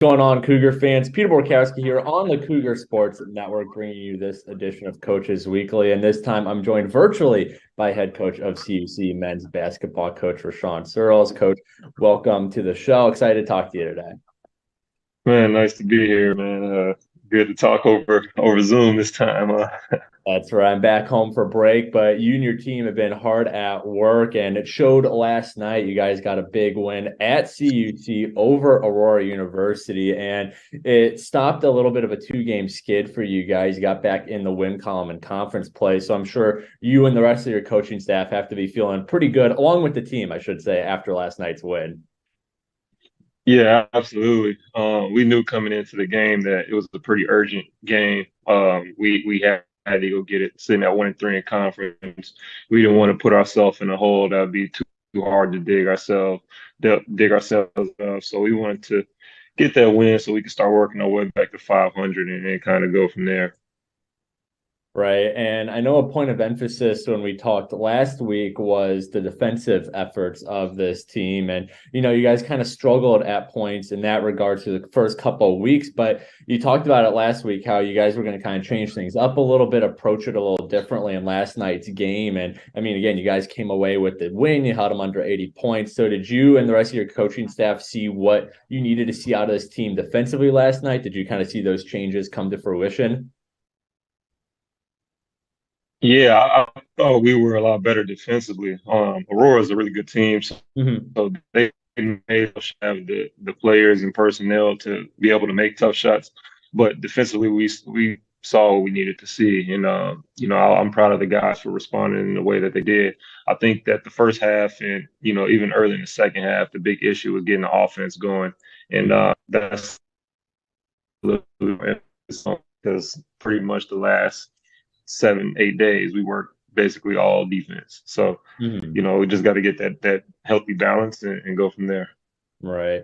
Going on, Cougar fans? Peter Borkowski here on the Cougar Sports Network, bringing you this edition of Coaches Weekly. And this time, I'm joined virtually by head coach of CUC men's basketball coach Rashawn Searles. Coach, welcome to the show. Excited to talk to you today. Man, nice to be here, man. Good to talk over Zoom this time. That's right. I'm back home for break, but you and your team have been hard at work, and it showed last night. You guys got a big win at CUC over Aurora University, and it stopped a little bit of a two-game skid for you guys. You got back in the win column in conference play, so I'm sure you and the rest of your coaching staff have to be feeling pretty good, along with the team, I should say, after last night's win. Yeah, absolutely. We knew coming into the game that it was a pretty urgent game. We had to go get it, sitting at 1-3 in conference. We didn't want to put ourselves in a hole that would be too hard to dig ourselves up. So we wanted to get that win so we could start working our way back to 500 and then kind of go from there. Right. And I know a point of emphasis when we talked last week was the defensive efforts of this team. And, you guys kind of struggled at points in that regard to the first couple of weeks, but you talked about it last week, how you guys were going to kind of change things up a little bit, approach it a little differently in last night's game. And I mean, again, you guys came away with the win, you held them under 80 points. So did you and the rest of your coaching staff see what you needed to see out of this team defensively last night? Did you kind of see those changes come to fruition? Yeah, I thought we were a lot better defensively. Aurora's a really good team, so Mhm. they made us have the players and personnel to be able to make tough shots. But defensively, we saw what we needed to see, and I'm proud of the guys for responding in the way that they did. I think that the first half and even early in the second half, the big issue was getting the offense going, and that's because pretty much the last 7, 8 days, we work basically all defense. So, Mhm. we just got to get that healthy balance and go from there. Right.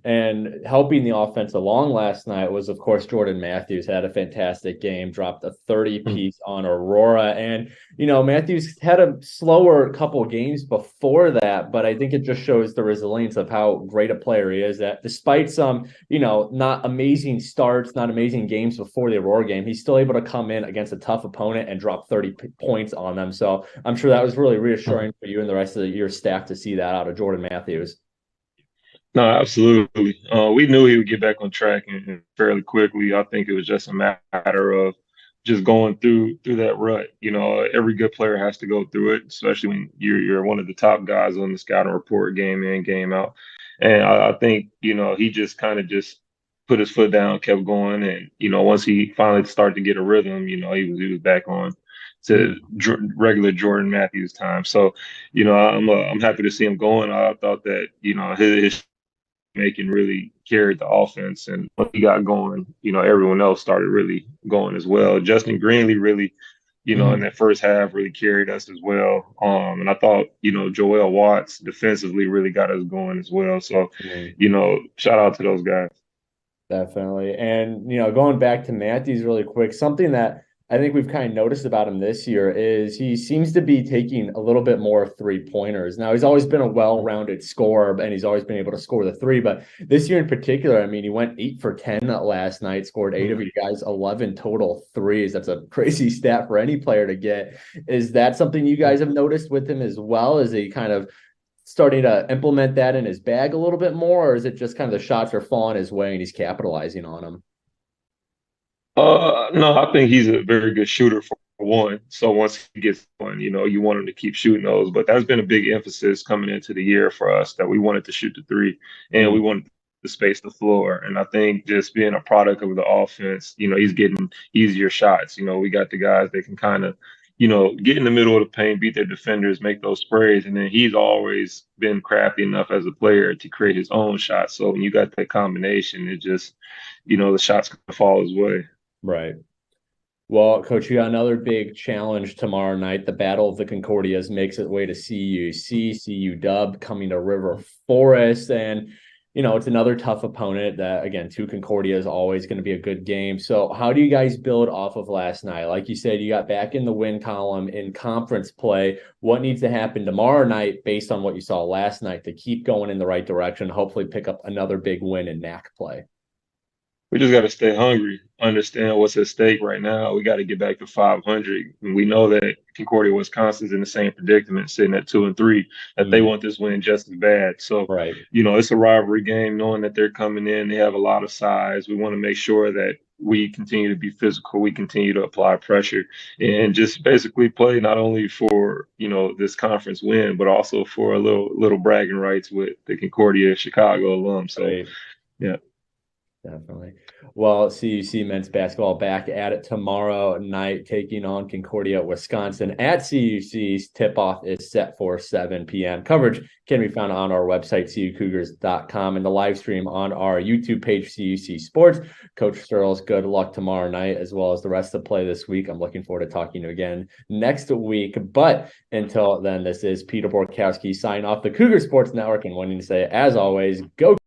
And helping the offense along last night was, of course, Jordan Matthews had a fantastic game, dropped a 30 piece on Aurora. And, Matthews had a slower couple games before that, but I think it just shows the resilience of how great a player he is that despite some, not amazing starts, not amazing games before the Aurora game, he's still able to come in against a tough opponent and drop 30 points on them. So I'm sure that was really reassuring for you and the rest of your staff to see that out of Jordan Matthews. No, absolutely. We knew he would get back on track and fairly quickly. I think it was just a matter of just going through that rut. Every good player has to go through it, especially when you're one of the top guys on the scouting report, game in, game out. And I think he just kind of just put his foot down, kept going, and once he finally started to get a rhythm, he was back on to regular Jordan Matthews time. So, I'm happy to see him going. I thought that his making really carried the offense. And when he got going, everyone else started really going as well. Justin Greenlee really, in Mhm. that first half really carried us as well. And I thought, Joel Watts defensively really got us going as well. So, Mhm. shout out to those guys. Definitely. And, going back to Matthews really quick, something that I think we've kind of noticed about him this year is he seems to be taking a little bit more three-pointers. Now, he's always been a well-rounded scorer and he's always been able to score the three. But this year in particular, I mean, he went 8 for 10 last night, scored eight of you guys, 11 total threes. That's a crazy stat for any player to get. Is that something you guys have noticed with him as well? Is he kind of starting to implement that in his bag a little bit more, or is it just kind of the shots are falling his way and he's capitalizing on them? No, I think he's a very good shooter for one. So once he gets one, you want him to keep shooting those. But that's been a big emphasis coming into the year for us that we wanted to shoot the three and we Mm. wanted to space the floor. And I think just being a product of the offense, he's getting easier shots. We got the guys that can kind of, get in the middle of the paint, beat their defenders, make those sprays. And then he's always been crafty enough as a player to create his own shots. So when you got that combination, it just, the shots can fall his way. Right. Well, Coach, you got another big challenge tomorrow night. The Battle of the Concordias makes its way to CUC, CUW coming to River Forest. And, it's another tough opponent that, again, two Concordia is always going to be a good game. So how do you guys build off of last night? Like you said, you got back in the win column in conference play. What needs to happen tomorrow night based on what you saw last night to keep going in the right direction, hopefully pick up another big win in NAC play? we just got to stay hungry, understand what's at stake right now. We got to get back to 500. And we know that Concordia, Wisconsin's in the same predicament, sitting at 2-3, that they Mm, want this win just as bad. So, right. it's a rivalry game, knowing that they're coming in. They have a lot of size. We want to make sure that we continue to be physical. We continue to apply pressure and just basically play not only for, this conference win, but also for a little bragging rights with the Concordia Chicago alum. So, Right. yeah. Definitely. Well, CUC men's basketball back at it tomorrow night, taking on Concordia, Wisconsin at CUC's. Tip-off is set for 7 p.m. Coverage can be found on our website, cucougars.com, and the live stream on our YouTube page, CUC Sports. Coach Searles, good luck tomorrow night, as well as the rest of the play this week. I'm looking forward to talking to you again next week. But until then, this is Peter Borkowski signing off the Cougar Sports Network and wanting to say, as always, go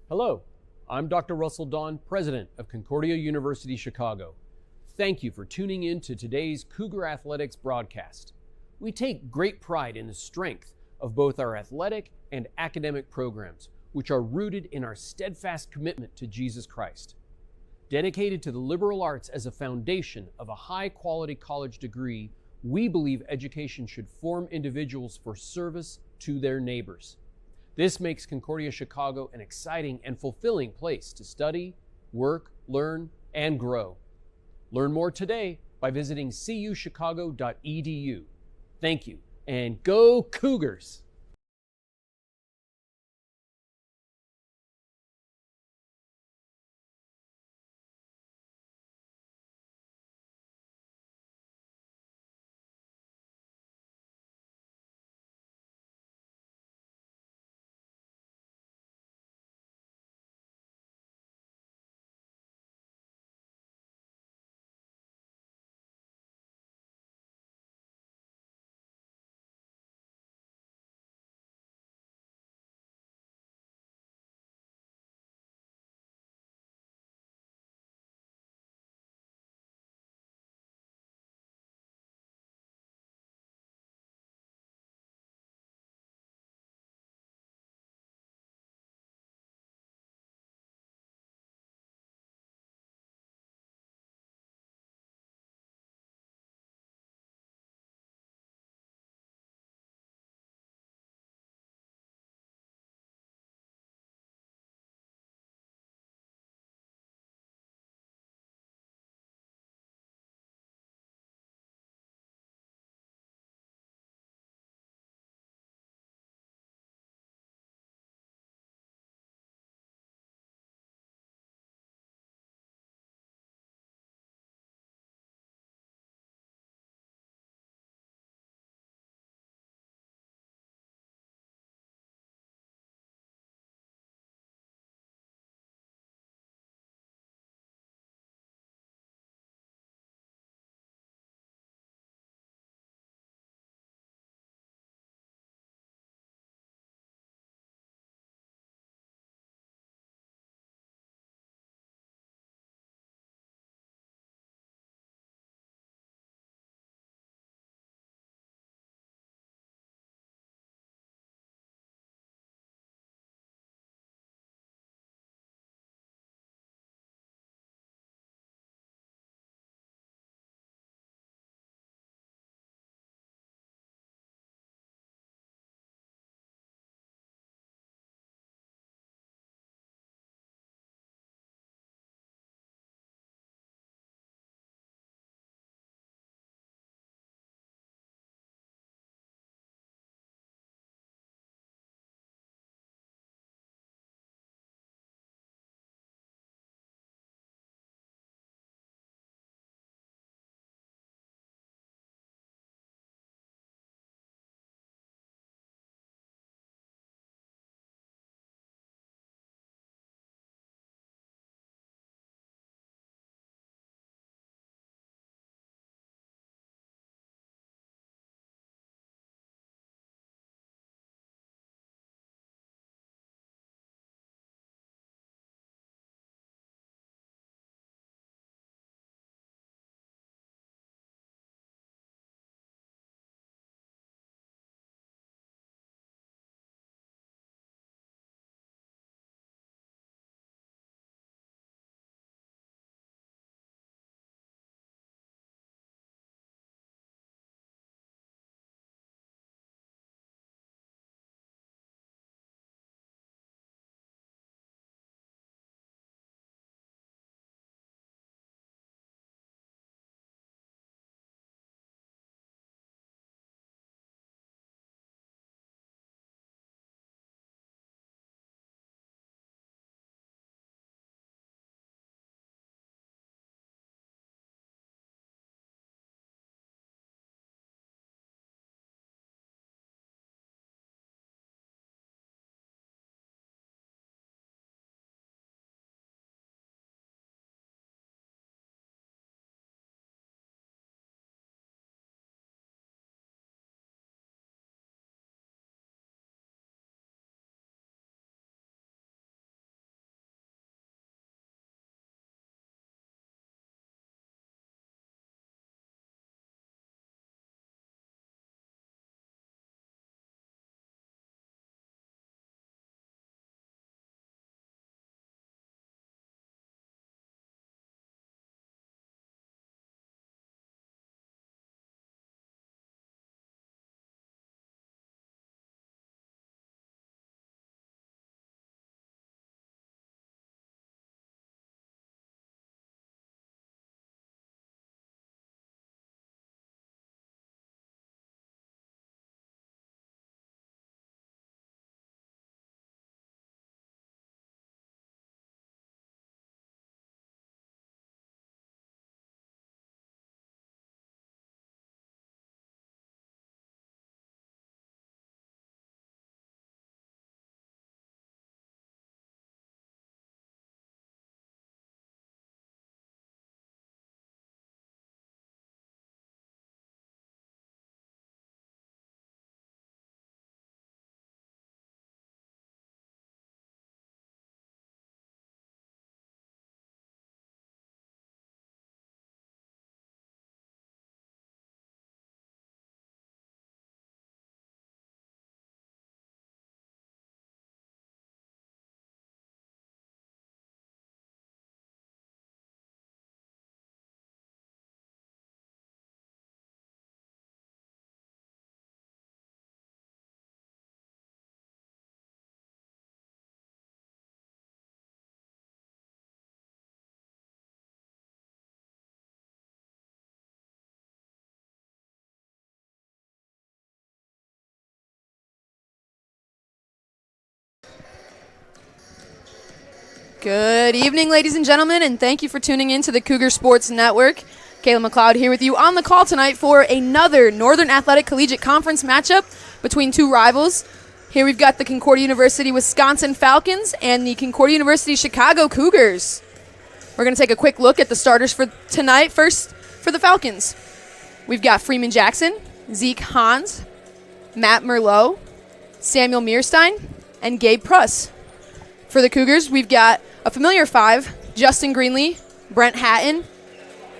Hello, I'm Dr. Russell Dawn, President of Concordia University Chicago. Thank you for tuning in to today's Cougar Athletics broadcast. We take great pride in the strength of both our athletic and academic programs, which are rooted in our steadfast commitment to Jesus Christ. Dedicated to the liberal arts as a foundation of a high-quality college degree, we believe education should form individuals for service to their neighbors. This makes Concordia Chicago an exciting and fulfilling place to study, work, learn, and grow. Learn more today by visiting cuchicago.edu. Thank you, and go Cougars! Good evening, ladies and gentlemen, and thank you for tuning in to the Cougar Sports Network. Kayla McLeod here with you on the call tonight for another Northern Athletic Collegiate Conference matchup between two rivals. Here we've got the Concordia University Wisconsin Falcons and the Concordia University Chicago Cougars. We're going to take a quick look at the starters for tonight. First, for the Falcons, we've got Freeman Jackson, Zeke Hans, Matt Merlot, Samuel Mearstein, and Gabe Pruss. For the Cougars, we've got a familiar five: Justin Greenlee, Brent Hatton,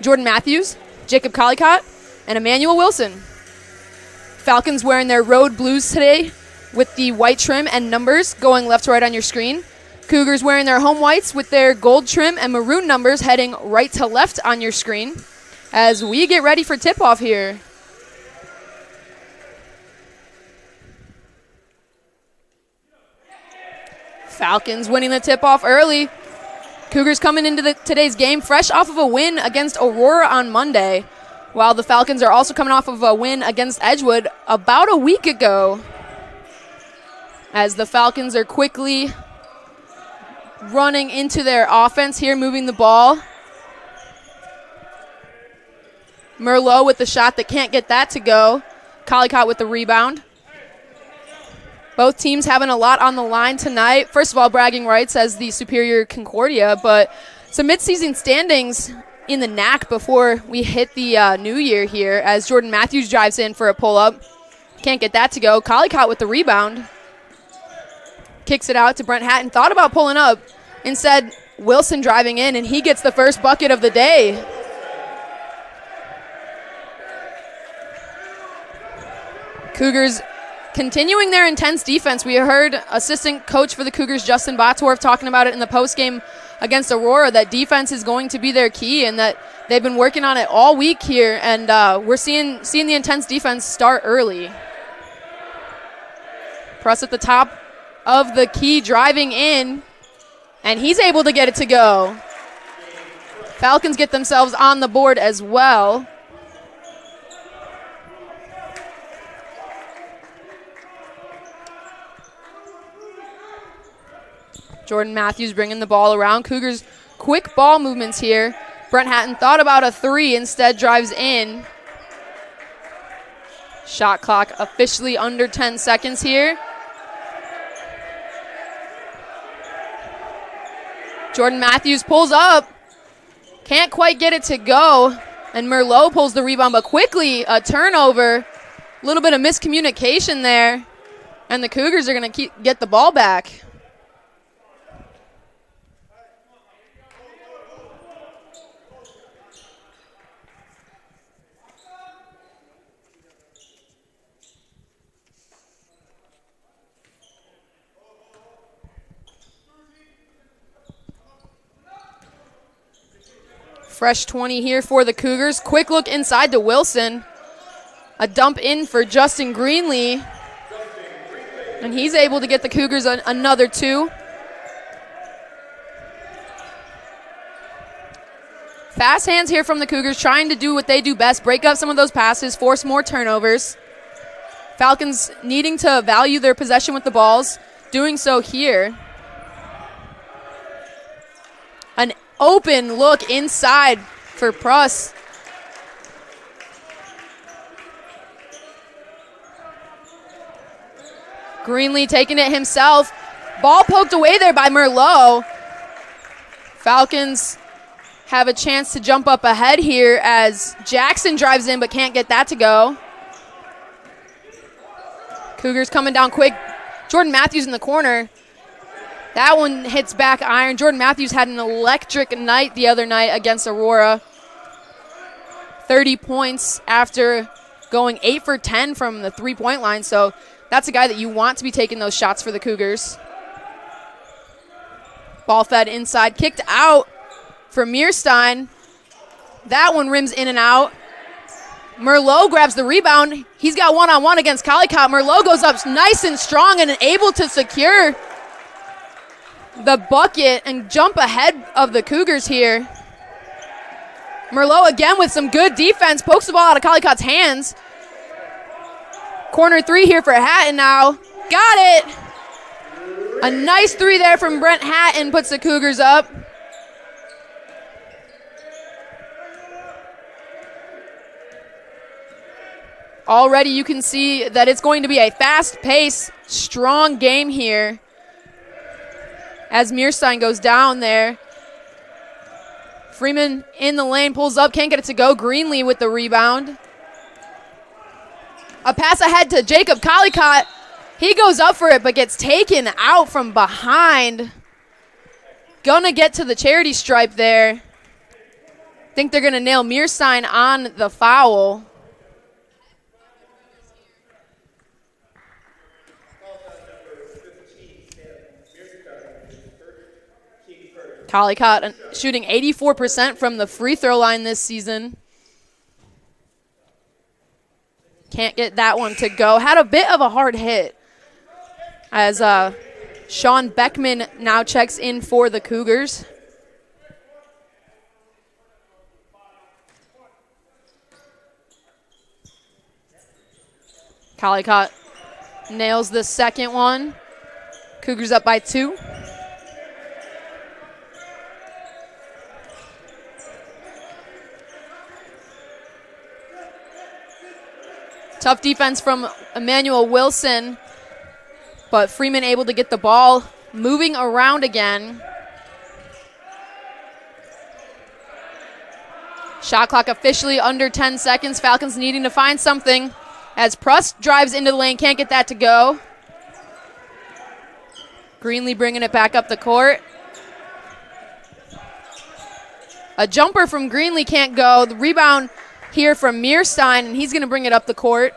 Jordan Matthews, Jacob Collicott, and Emmanuel Wilson. Falcons wearing their road blues today with the white trim and numbers going left to right on your screen. Cougars wearing their home whites with their gold trim and maroon numbers heading right to left on your screen as we get ready for tip-off here. Falcons winning the tip-off early. Cougars coming into today's game fresh off of a win against Aurora on Monday, while the Falcons are also coming off of a win against Edgewood about a week ago. As the Falcons are quickly running into their offense here, moving the ball. Merlot with the shot that can't get that to go. Collicott with the rebound. Both teams having a lot on the line tonight. First of all, bragging rights as the superior Concordia, but some midseason standings in the NAC before we hit the new year here as Jordan Matthews drives in for a pull-up. Can't get that to go. Collicott with the rebound. Kicks it out to Brent Hatton. Thought about pulling up. Instead, Wilson driving in, and he gets the first bucket of the day. Cougars continuing their intense defense. We heard assistant coach for the Cougars, Justin Botsworth, talking about it in the postgame against Aurora, that defense is going to be their key and that they've been working on it all week here, and we're seeing the intense defense start early. Press at the top of the key, driving in, and he's able to get it to go. Falcons get themselves on the board as well. Jordan Matthews bringing the ball around. Cougars quick ball movements here. Brent Hatton thought about a three, instead drives in. Shot clock officially under 10 seconds here. Jordan Matthews pulls up. Can't quite get it to go. And Merlot pulls the rebound, but quickly a turnover. A little bit of miscommunication there. And the Cougars are going to get the ball back. Fresh 20 here for the Cougars. Quick look inside to Wilson. A dump in for Justin Greenlee. And he's able to get the Cougars another two. Fast hands here from the Cougars, trying to do what they do best, break up some of those passes, force more turnovers. Falcons needing to value their possession with the balls, doing so here. An open look inside for Pruss. Greenlee taking it himself. Ball poked away there by Merlot. Falcons have a chance to jump up ahead here as Jackson drives in but can't get that to go. Cougars coming down quick. Jordan Matthews in the corner. That one hits back iron. Jordan Matthews had an electric night the other night against Aurora. 30 points after going 8 for 10 from the three-point line. So that's a guy that you want to be taking those shots for the Cougars. Ball fed inside, kicked out for Mearstein. That one rims in and out. Merlot grabs the rebound. He's got one-on-one against Collicott. Merlot goes up nice and strong and able to secure the bucket and jump ahead of the Cougars here. Merlot again with some good defense, pokes the ball out of Collicott's hands. Corner three here for Hatton now. Got it. A nice three there from Brent Hatton puts the Cougars up. Already you can see that it's going to be a fast-paced, strong game here as Mearstein goes down there. Freeman in the lane, pulls up, can't get it to go. Greenlee with the rebound. A pass ahead to Jacob Collicott. He goes up for it, but gets taken out from behind. Gonna get to the charity stripe there. Think they're gonna nail Mearstein on the foul. Collicott shooting 84% from the free throw line this season. Can't get that one to go. Had a bit of a hard hit as Sean Beckman now checks in for the Cougars. Collicott nails the second one. Cougars up by 2. Tough defense from Emmanuel Wilson, but Freeman able to get the ball moving around again. Shot clock officially under 10 seconds. Falcons needing to find something as Pruss drives into the lane, can't get that to go. Greenlee bringing it back up the court. A jumper from Greenlee can't go. The rebound here from Mearstein, and he's going to bring it up the court.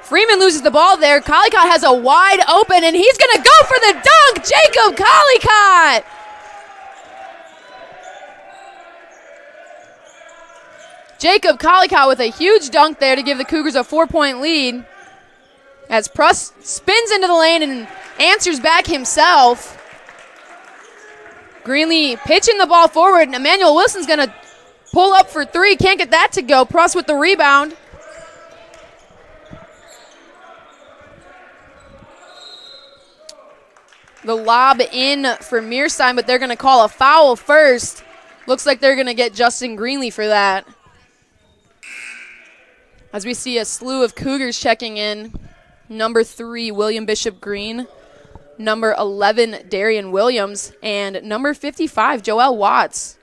Freeman loses the ball there. Collicott has a wide open, and he's going to go for the dunk. Jacob Collicott. Jacob Collicott with a huge dunk there to give the Cougars a 4-point lead. As Pruss spins into the lane and answers back himself. Greenlee pitching the ball forward, and Emmanuel Wilson's going to pull up for 3. Can't get that to go. Pruss with the rebound. The lob in for Mearstein, but they're going to call a foul first. Looks like they're going to get Justin Greenlee for that. As we see a slew of Cougars checking in. Number 3, William Bishop Green. Number 11, Darian Williams. And number 55, Joel Watts.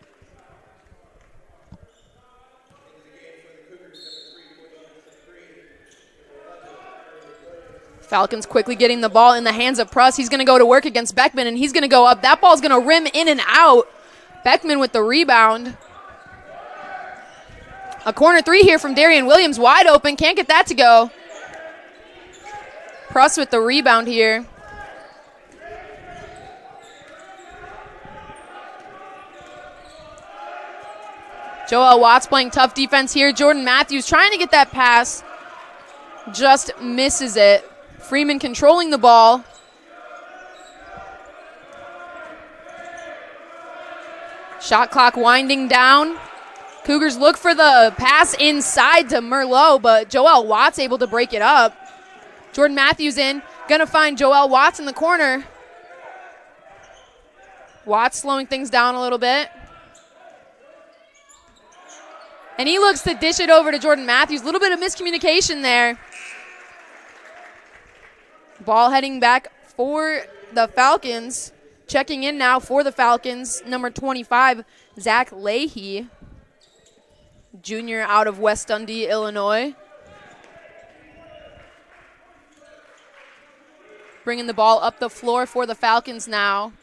Falcons quickly getting the ball in the hands of Pruss. He's going to go to work against Beckman, and he's going to go up. That ball's going to rim in and out. Beckman with the rebound. A corner 3 here from Darian Williams. Wide open. Can't get that to go. Pruss with the rebound here. Joel Watts playing tough defense here. Jordan Matthews trying to get that pass. Just misses it. Freeman controlling the ball. Shot clock winding down. Cougars look for the pass inside to Merlot, but Joel Watts able to break it up. Jordan Matthews in. Gonna find Joel Watts in the corner. Watts slowing things down a little bit. And he looks to dish it over to Jordan Matthews. A little bit of miscommunication there. Ball heading back for the Falcons. Checking in now for the Falcons, number 25, Zach Leahy, junior out of West Dundee, Illinois. Bringing the ball up the floor for the Falcons now.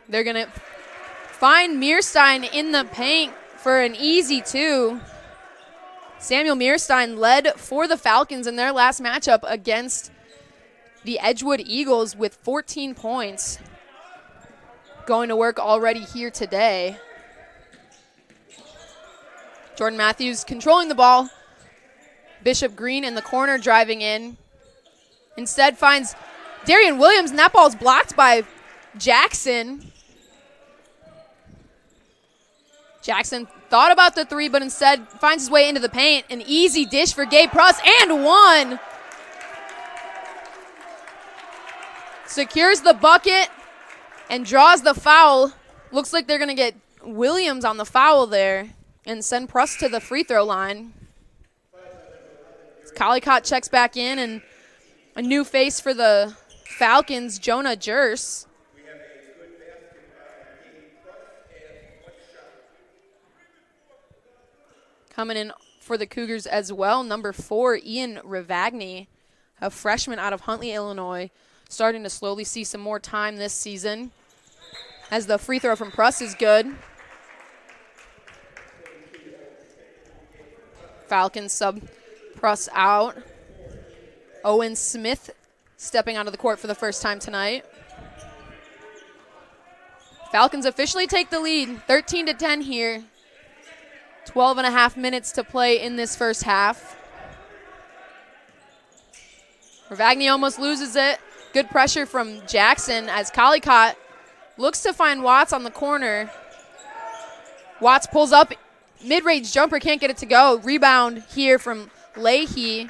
They're going to find Mearstein in the paint for an easy 2. Samuel Mearstein led for the Falcons in their last matchup against the Edgewood Eagles with 14 points. Going to work already here today. Jordan Matthews controlling the ball. Bishop Green in the corner driving in. Instead finds Darian Williams, and that ball's blocked by Jackson. Jackson thought about the three, but instead finds his way into the paint. An easy dish for Gabe Pruss, and one. Secures the bucket and draws the foul. Looks like they're going to get Williams on the foul there and send Pruss to the free throw line. Collicott checks back in, and a new face for the Falcons, Jonah Jers. Coming in for the Cougars as well, number 4, Ian Ravagni, a freshman out of Huntley, Illinois, starting to slowly see some more time this season, as the free throw from Pruss is good. Falcons sub Pruss out. Owen Smith stepping onto the court for the first time tonight. Falcons officially take the lead, 13-10 here. 12 and a half minutes to play in this first half. Ravagni almost loses it. Good pressure from Jackson as Collicott looks to find Watts on the corner. Watts pulls up, mid-range jumper, can't get it to go. Rebound here from Leahy.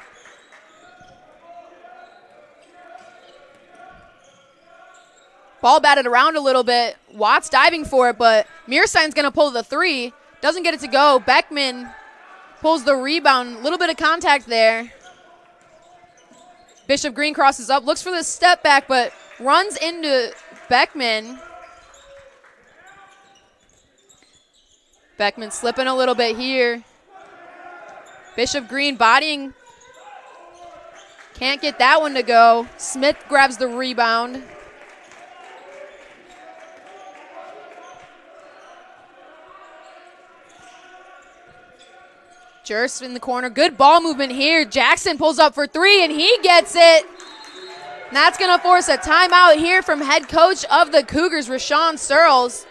Ball batted around a little bit. Watts diving for it, but Mearstein's going to pull the three. Doesn't get it to go. Beckman pulls the rebound. A little bit of contact there. Bishop Green crosses up, looks for the step back, but runs into Beckman. Beckman slipping a little bit here. Bishop Green bodying. Can't get that one to go. Smith grabs the rebound. Jers in the corner. Good ball movement here. Jackson pulls up for three, and he gets it. And that's going to force a timeout here from head coach of the Cougars, Rashawn Searles.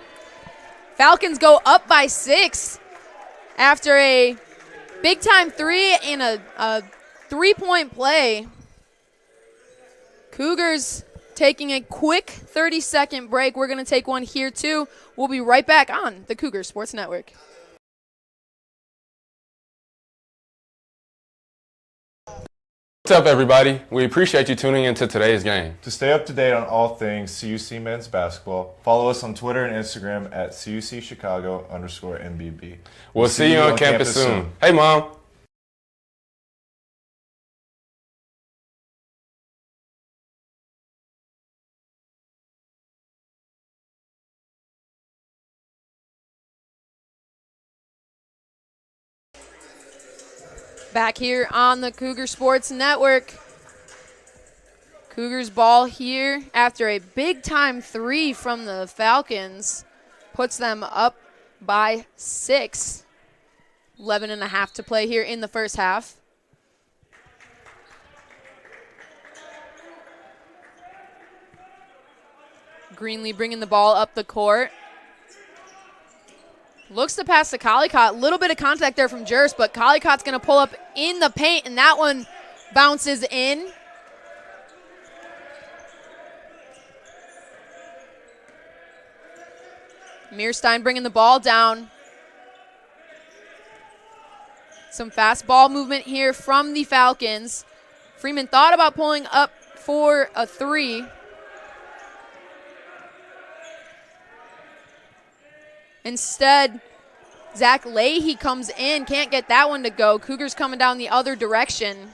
Falcons go up by 6 after a big-time three and a three-point play. Cougars taking a quick 30-second break. We're going to take one here, too. We'll be right back on the Cougar Sports Network. What's up, everybody? We appreciate you tuning into today's game. To stay up to date on all things CUC men's basketball, follow us on Twitter and Instagram at CUC Chicago_MBB. We'll see you on campus soon. Hey, Mom. Back here on the Cougar Sports Network. Cougars ball here after a big-time three from the Falcons. Puts them up by 6. 11 and a half to play here in the first half. Greenlee bringing the ball up the court. Looks to pass to Collicott. Little bit of contact there from Jers, but Collicott's going to pull up in the paint, and that one bounces in. Mearstein bringing the ball down. Some fast ball movement here from the Falcons. Freeman thought about pulling up for a three. Instead, Zach Leahy comes in, can't get that one to go. Cougars coming down the other direction.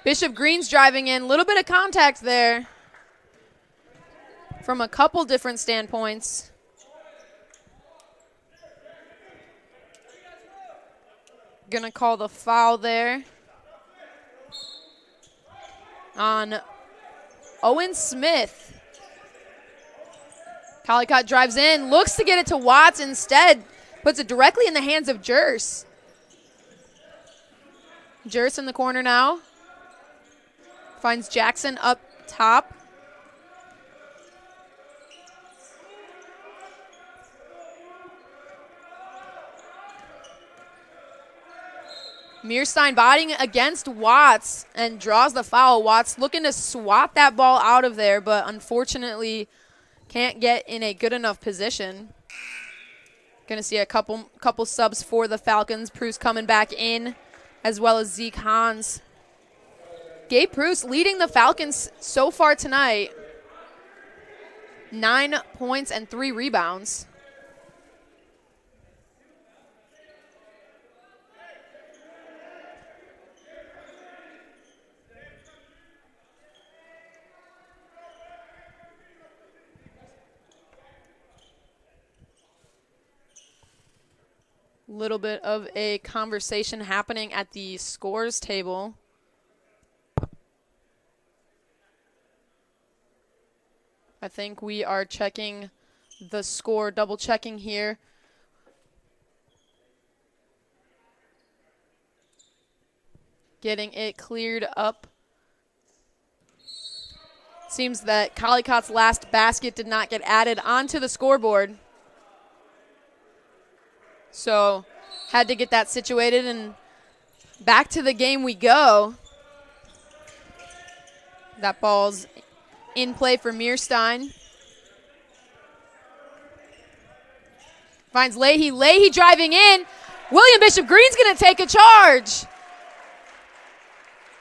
Bishop Green's driving in, a little bit of contact there from a couple different standpoints. Gonna call the foul there on Owen Smith. Collicott drives in, looks to get it to Watts, instead puts it directly in the hands of Jers. Jers in the corner now. Finds Jackson up top. Mearstein bodying against Watts and draws the foul. Watts looking to swat that ball out of there, but unfortunately can't get in a good enough position. Gonna see a couple subs for the Falcons. Pruse coming back in, as well as Zeke Hans. Gabe Pruse leading the Falcons so far tonight. 9 points and 3 rebounds. Little bit of a conversation happening at the scores table. I think we are checking the score, double checking here. Getting it cleared up. Seems that Collicott's last basket did not get added onto the scoreboard. So had to get that situated, and back to the game we go. That ball's in play for Mearstein. Finds Leahy. Leahy driving in. William Bishop Green's going to take a charge.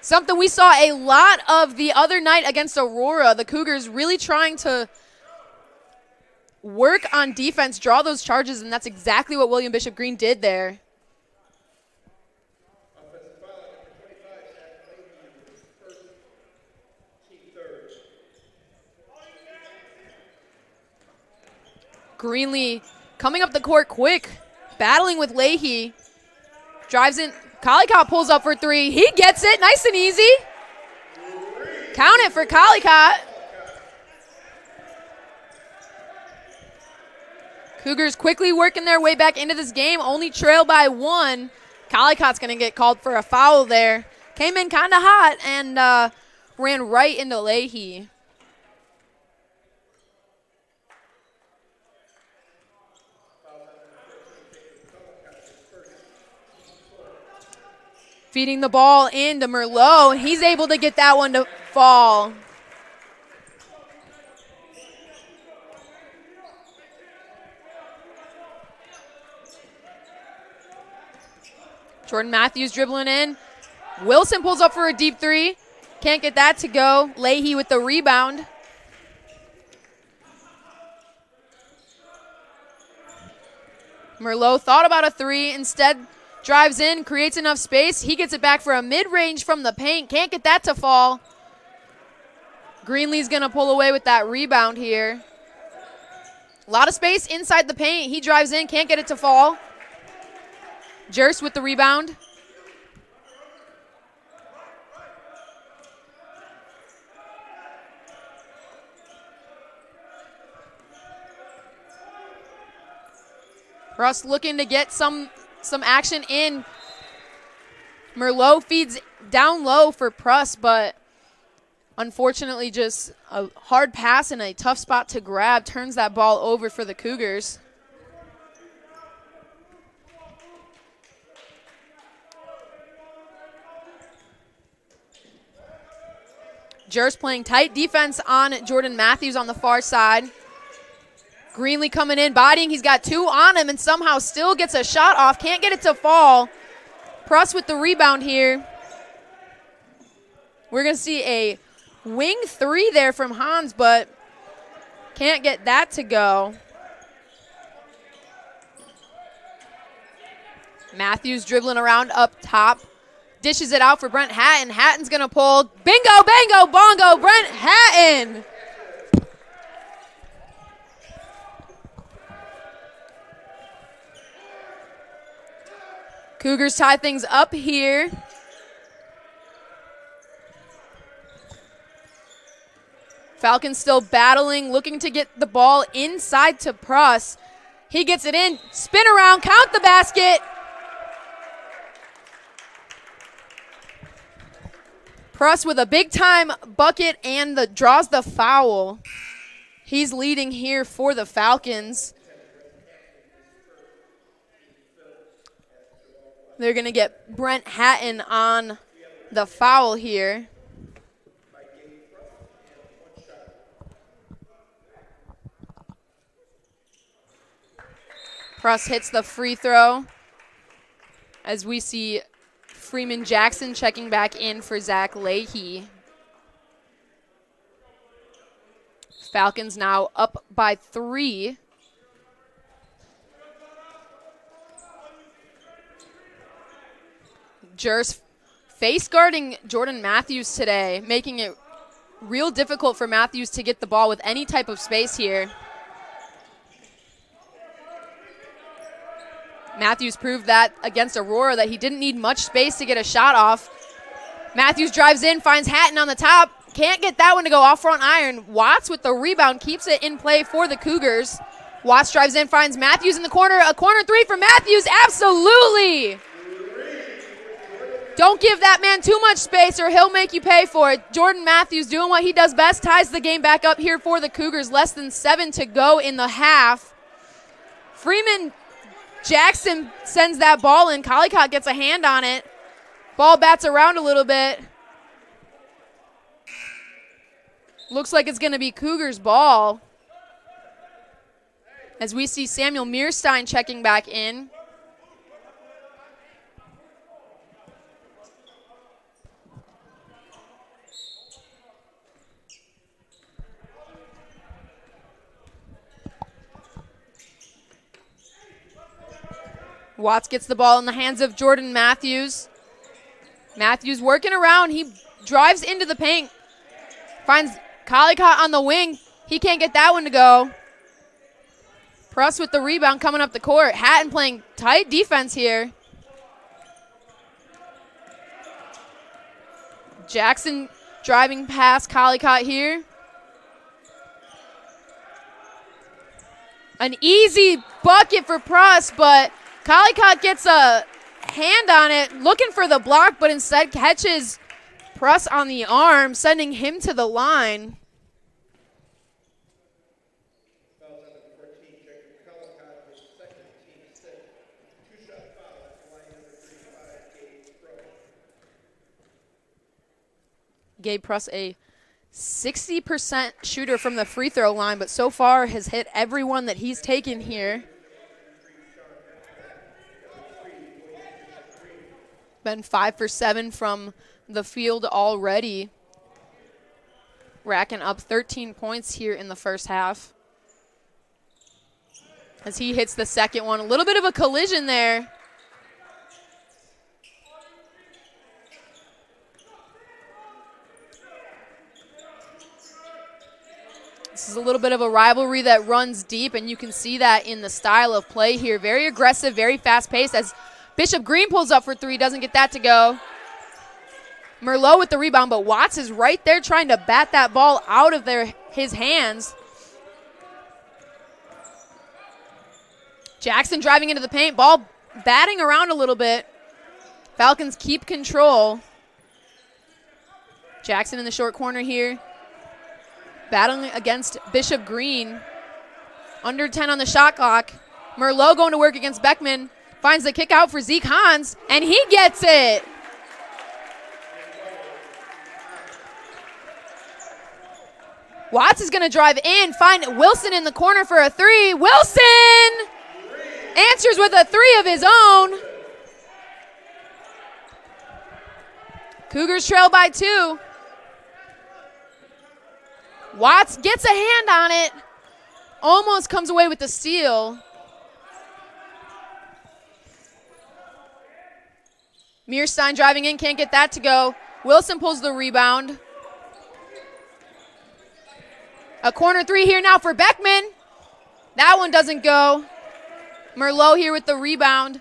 Something we saw a lot of the other night against Aurora. The Cougars really trying to work on defense, draw those charges, and that's exactly what William Bishop Green did there. Greenlee coming up the court quick, battling with Leahy. Drives in. Collicott pulls up for 3. He gets it, nice and easy. Count it for Collicott. Cougars quickly working their way back into this game, only trail by 1. Collicott's going to get called for a foul there. Came in kind of hot and ran right into Leahy. Feeding the ball into Merlot. He's able to get that one to fall. Jordan Matthews dribbling in. Wilson pulls up for a deep 3. Can't get that to go. Leahy with the rebound. Merlot thought about a 3. Instead, drives in, creates enough space. He gets it back for a mid-range from the paint. Can't get that to fall. Greenlee's going to pull away with that rebound here. A lot of space inside the paint. He drives in, can't get it to fall. Jers with the rebound. Russ looking to get some action in. Merlot feeds down low for Pruss, but unfortunately just a hard pass and a tough spot to grab turns that ball over for the Cougars. Jers playing tight defense on Jordan Matthews on the far side. Greenlee coming in, bodying. He's got 2 on him and somehow still gets a shot off. Can't get it to fall. Pruss with the rebound here. We're going to see a wing 3 there from Hans, but can't get that to go. Matthews dribbling around up top. Dishes it out for Brent Hatton. Hatton's going to pull. Bingo, bango, bongo, Brent Hatton. Cougars tie things up here. Falcons still battling, looking to get the ball inside to Pruss. He gets it in, spin around, count the basket. Pruss with a big-time bucket and draws the foul. He's leading here for the Falcons. They're going to get Brent Hatton on the foul here. Pruss hits the free throw as we see Freeman Jackson checking back in for Zach Leahy. Falcons now up by 3. Jers face guarding Jordan Matthews today, making it real difficult for Matthews to get the ball with any type of space here. Matthews proved that against Aurora that he didn't need much space to get a shot off. Matthews drives in, finds Hatton on the top. Can't get that one to go off front iron. Watts with the rebound keeps it in play for the Cougars. Watts drives in, finds Matthews in the corner. A corner 3 for Matthews. Absolutely. Don't give that man too much space or he'll make you pay for it. Jordan Matthews doing what he does best, ties the game back up here for the Cougars. Less than 7 to go in the half. Freeman Jackson sends that ball in. Collicott gets a hand on it. Ball bats around a little bit. Looks like it's going to be Cougars ball. As we see Samuel Mearstein checking back in. Watts gets the ball in the hands of Jordan Matthews. Matthews working around. He drives into the paint. Finds Collicott on the wing. He can't get that one to go. Pruss with the rebound coming up the court. Hatton playing tight defense here. Jackson driving past Collicott here. An easy bucket for Pruss, but Collicott gets a hand on it, looking for the block, but instead catches Pruss on the arm, sending him to the line. Gabe Pruss, a 60% shooter from the free throw line, but so far has hit everyone that he's taken here. Been 5 for 7 from the field already. Racking up 13 points here in the first half. As he hits the second one. A little bit of a collision there. This is a little bit of a rivalry that runs deep, and you can see that in the style of play here. Very aggressive, very fast-paced as Bishop Green pulls up for 3, doesn't get that to go. Merlot with the rebound, but Watts is right there trying to bat that ball out of his hands. Jackson driving into the paint, ball batting around a little bit. Falcons keep control. Jackson in the short corner here. Battling against Bishop Green. Under 10 on the shot clock. Merlot going to work against Beckman. Finds the kick out for Zeke Hans, and he gets it. Watts is going to drive in, find Wilson in the corner for a 3. Wilson answers with a 3 of his own. Cougars trail by 2. Watts gets a hand on it. Almost comes away with the steal. Mearstein driving in, can't get that to go. Wilson pulls the rebound. A corner 3 here now for Beckman. That one doesn't go. Merlot here with the rebound.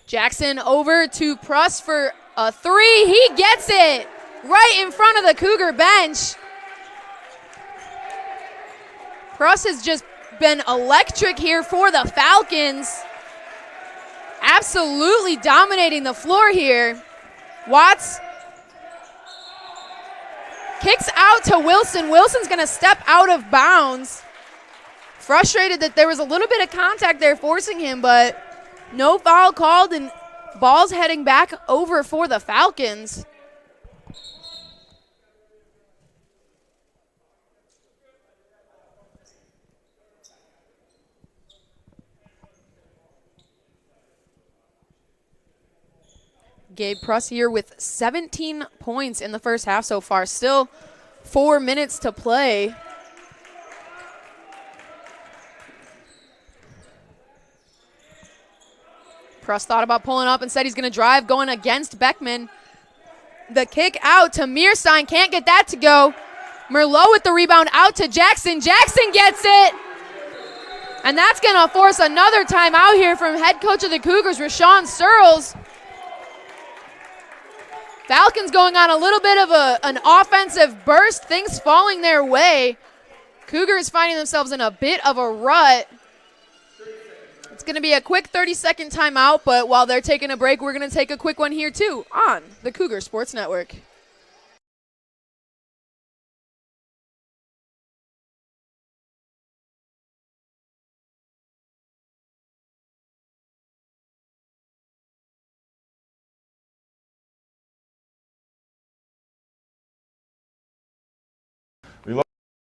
Jackson over to Pruss for a 3. He gets it right in front of the Cougar bench. Pruss has just been electric here for the Falcons. Absolutely dominating the floor here. Watts kicks out to Wilson. Wilson's going to step out of bounds. Frustrated that there was a little bit of contact there forcing him, but no foul called, and ball's heading back over for the Falcons. Gabe Pruss here with 17 points in the first half so far. Still 4 minutes to play. Pruss thought about pulling up and said he's going to drive, going against Beckman. The kick out to Mearstein. Can't get that to go. Merlot with the rebound out to Jackson. Jackson gets it. And that's going to force another timeout here from head coach of the Cougars, Rashawn Searles. Falcons going on a little bit of an offensive burst, things falling their way. Cougars finding themselves in a bit of a rut. It's going to be a quick 30-second timeout, but while they're taking a break, we're going to take a quick one here too on the Cougar Sports Network. We love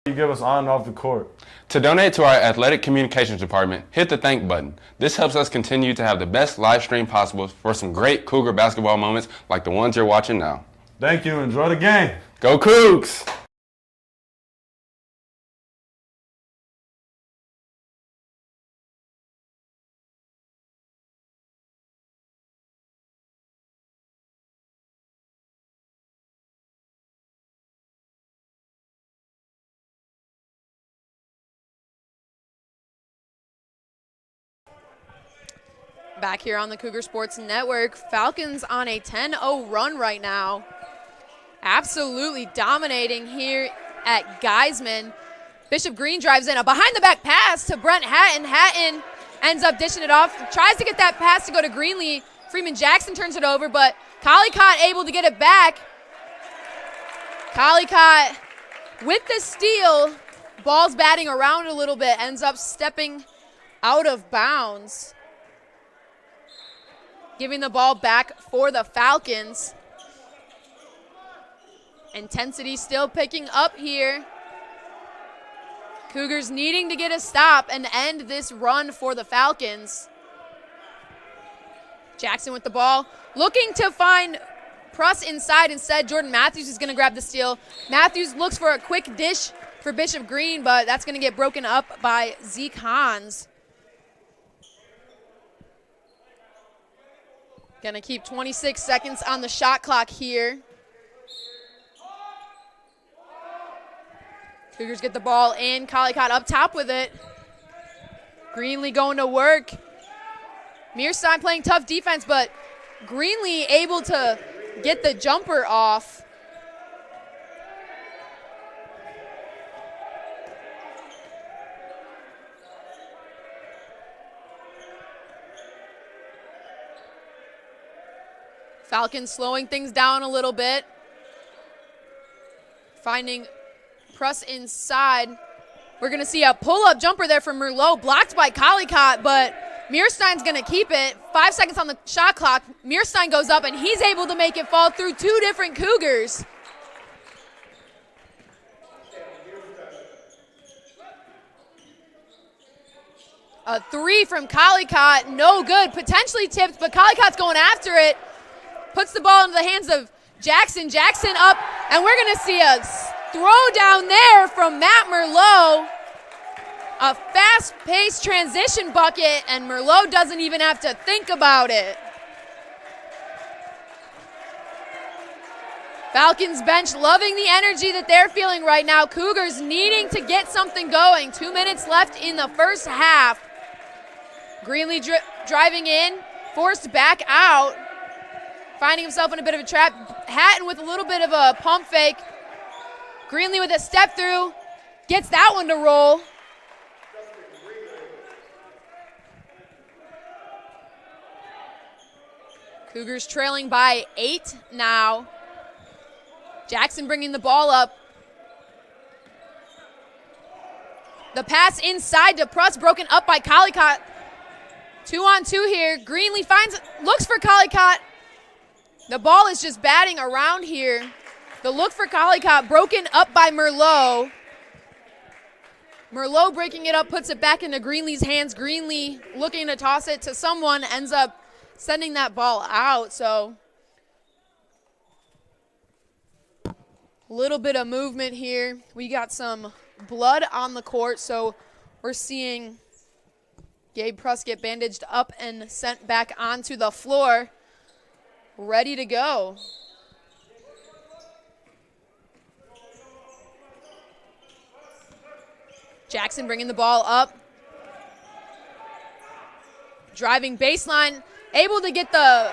you give us on and off the court. To donate to our athletic communications department, hit the thank button. This helps us continue to have the best live stream possible for some great Cougar basketball moments like the ones you're watching now. Thank you. Enjoy the game. Go Cougs! Back here on the Cougar Sports Network, Falcons on a 10-0 run right now. Absolutely dominating here at Geisman. Bishop Green drives in, a behind-the-back pass to Brent Hatton. Hatton ends up dishing it off, tries to get that pass to go to Greenlee. Freeman Jackson turns it over, but Collicott able to get it back. Collicott with the steal, ball's batting around a little bit, ends up stepping out of bounds. Giving the ball back for the Falcons. Intensity still picking up here. Cougars needing to get a stop and end this run for the Falcons. Jackson with the ball, looking to find Pruss inside. Instead, Jordan Matthews is going to grab the steal. Matthews looks for a quick dish for Bishop Green, but that's going to get broken up by Zeke Hans. Gonna keep 26 seconds on the shot clock here. Cougars get the ball in. Collicott up top with it. Greenlee going to work. Mearstein playing tough defense, but Greenlee able to get the jumper off. Falcons slowing things down a little bit. Finding Pruss inside. We're going to see a pull-up jumper there from Merlot, blocked by Collicott, but Mearstein's going to keep it. 5 seconds on the shot clock. Mearstein goes up, and he's able to make it fall through two different Cougars. A three from Collicott, no good. Potentially tipped, but Collicott's going after it. Puts the ball into the hands of Jackson. Jackson up, and we're going to see a throw down there from Matt Merlot. A fast-paced transition bucket, and Merlot doesn't even have to think about it. Falcons bench loving the energy that they're feeling right now. Cougars needing to get something going. 2 minutes left in the first half. Greenlee driving in, forced back out. Finding himself in a bit of a trap. Hatton with a little bit of a pump fake. Greenlee with a step through. Gets that one to roll. Cougars trailing by 8 now. Jackson bringing the ball up. The pass inside to Pruss, broken up by Collicott. 2-on-2 here. Greenlee looks for Collicott. The ball is just batting around here. The look for Collicott, broken up by Merlot. Merlot breaking it up, puts it back into Greenlee's hands. Greenlee looking to toss it to someone, ends up sending that ball out. So a little bit of movement here. We got some blood on the court, so we're seeing Gabe Pruss get bandaged up and sent back onto the floor, ready to go. Jackson bringing the ball up. Driving baseline, able to get the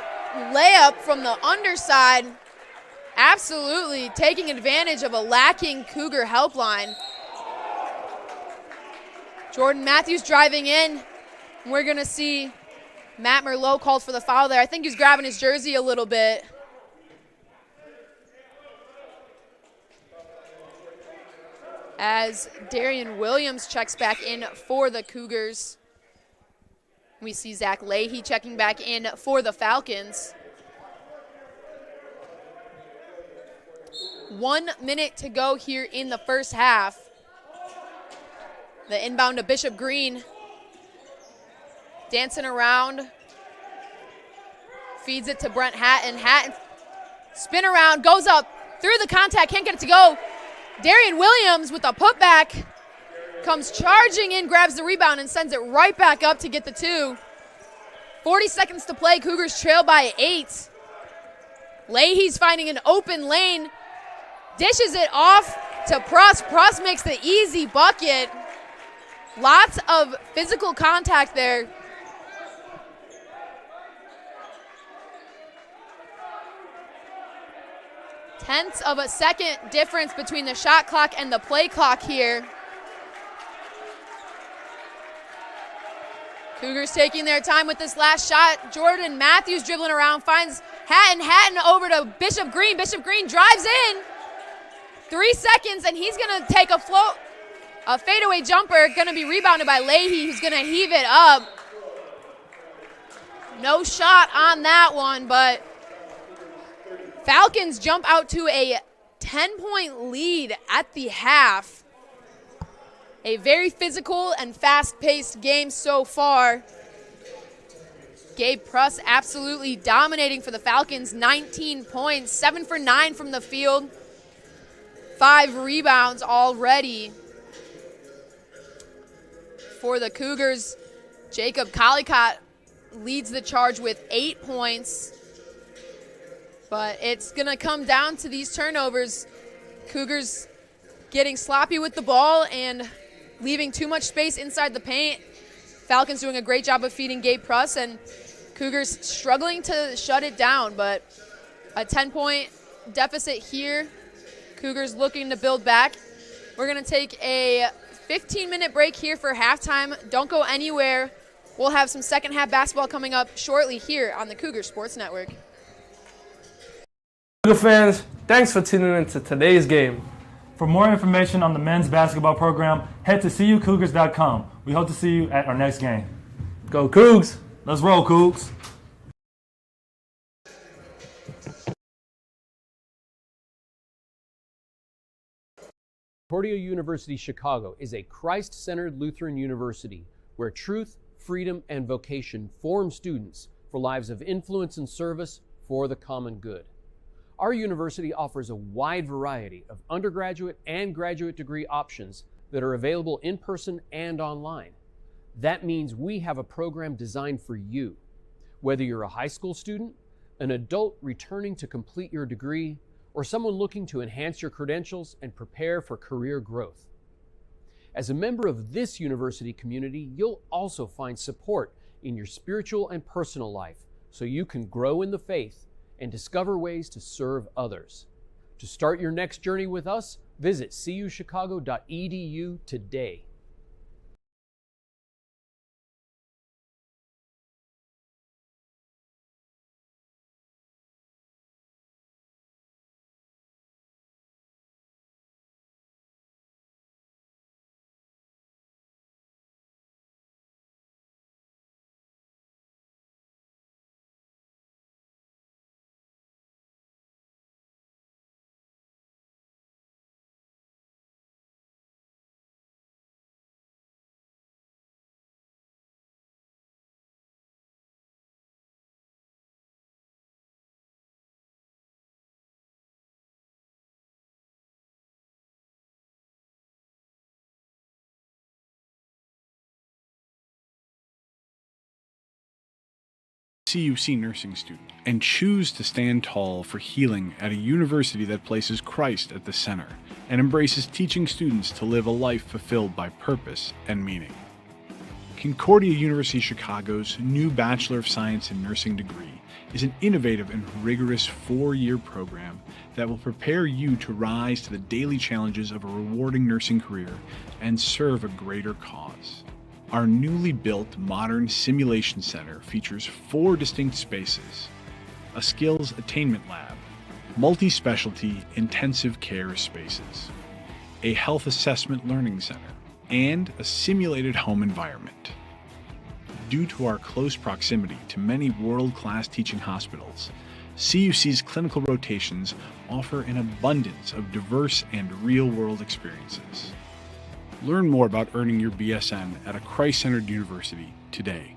layup from the underside. Absolutely taking advantage of a lacking Cougar helpline. Jordan Matthews driving in. We're going to see Matt Merlot called for the foul there. I think he's grabbing his jersey a little bit. As Darian Williams checks back in for the Cougars. We see Zach Leahy checking back in for the Falcons. 1 minute to go here in the first half. The inbound to Bishop Green. Dancing around. Feeds it to Brent Hatton. Hatton spin around, goes up through the contact, can't get it to go. Darian Williams with a putback comes charging in, grabs the rebound, and sends it right back up to get the 2. 40 seconds to play. Cougars trail by 8. Leahy's finding an open lane. Dishes it off to Pruss. Pruss makes the easy bucket. Lots of physical contact there. Tenths of a second difference between the shot clock and the play clock here. Cougars taking their time with this last shot. Jordan Matthews dribbling around, finds Hatton. Hatton over to Bishop Green. Bishop Green drives in. 3 seconds, and he's going to take a fadeaway jumper. Going to be rebounded by Leahy, who's going to heave it up. No shot on that one, but Falcons jump out to a 10-point lead at the half. A very physical and fast-paced game so far. Gabe Pruss absolutely dominating for the Falcons. 19 points, 7 for 9 from the field. 5 rebounds already. For the Cougars, Jacob Collicott leads the charge with 8 points. But it's going to come down to these turnovers. Cougars getting sloppy with the ball and leaving too much space inside the paint. Falcons doing a great job of feeding Gabe Pruss, and Cougars struggling to shut it down. But a 10-point deficit here. Cougars looking to build back. We're going to take a 15-minute break here for halftime. Don't go anywhere. We'll have some second half basketball coming up shortly here on the Cougar Sports Network. Cougar fans, thanks for tuning in to today's game. For more information on the men's basketball program, head to CUCougars.com. We hope to see you at our next game. Go Cougs! Let's roll, Cougs! Concordia University Chicago is a Christ-centered Lutheran university where truth, freedom, and vocation form students for lives of influence and service for the common good. Our university offers a wide variety of undergraduate and graduate degree options that are available in person and online. That means we have a program designed for you. Whether you're a high school student, an adult returning to complete your degree, or someone looking to enhance your credentials and prepare for career growth. As a member of this university community, you'll also find support in your spiritual and personal life so you can grow in the faith and discover ways to serve others. To start your next journey with us, visit cuchicago.edu today. CUC nursing student and choose to stand tall for healing at a university that places Christ at the center and embraces teaching students to live a life fulfilled by purpose and meaning. Concordia University Chicago's new Bachelor of Science in Nursing degree is an innovative and rigorous 4-year program that will prepare you to rise to the daily challenges of a rewarding nursing career and serve a greater cause. Our newly built modern simulation center features 4 distinct spaces: a skills attainment lab, multi-specialty intensive care spaces, a health assessment learning center, and a simulated home environment. Due to our close proximity to many world-class teaching hospitals, CUC's clinical rotations offer an abundance of diverse and real-world experiences. Learn more about earning your BSN at a Christ-centered university today.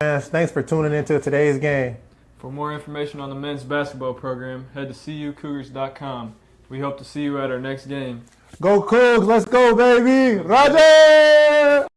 Thanks for tuning into today's game. For more information on the men's basketball program, head to CUCougars.com. We hope to see you at our next game. Go Cougs, let's go, baby! Roger!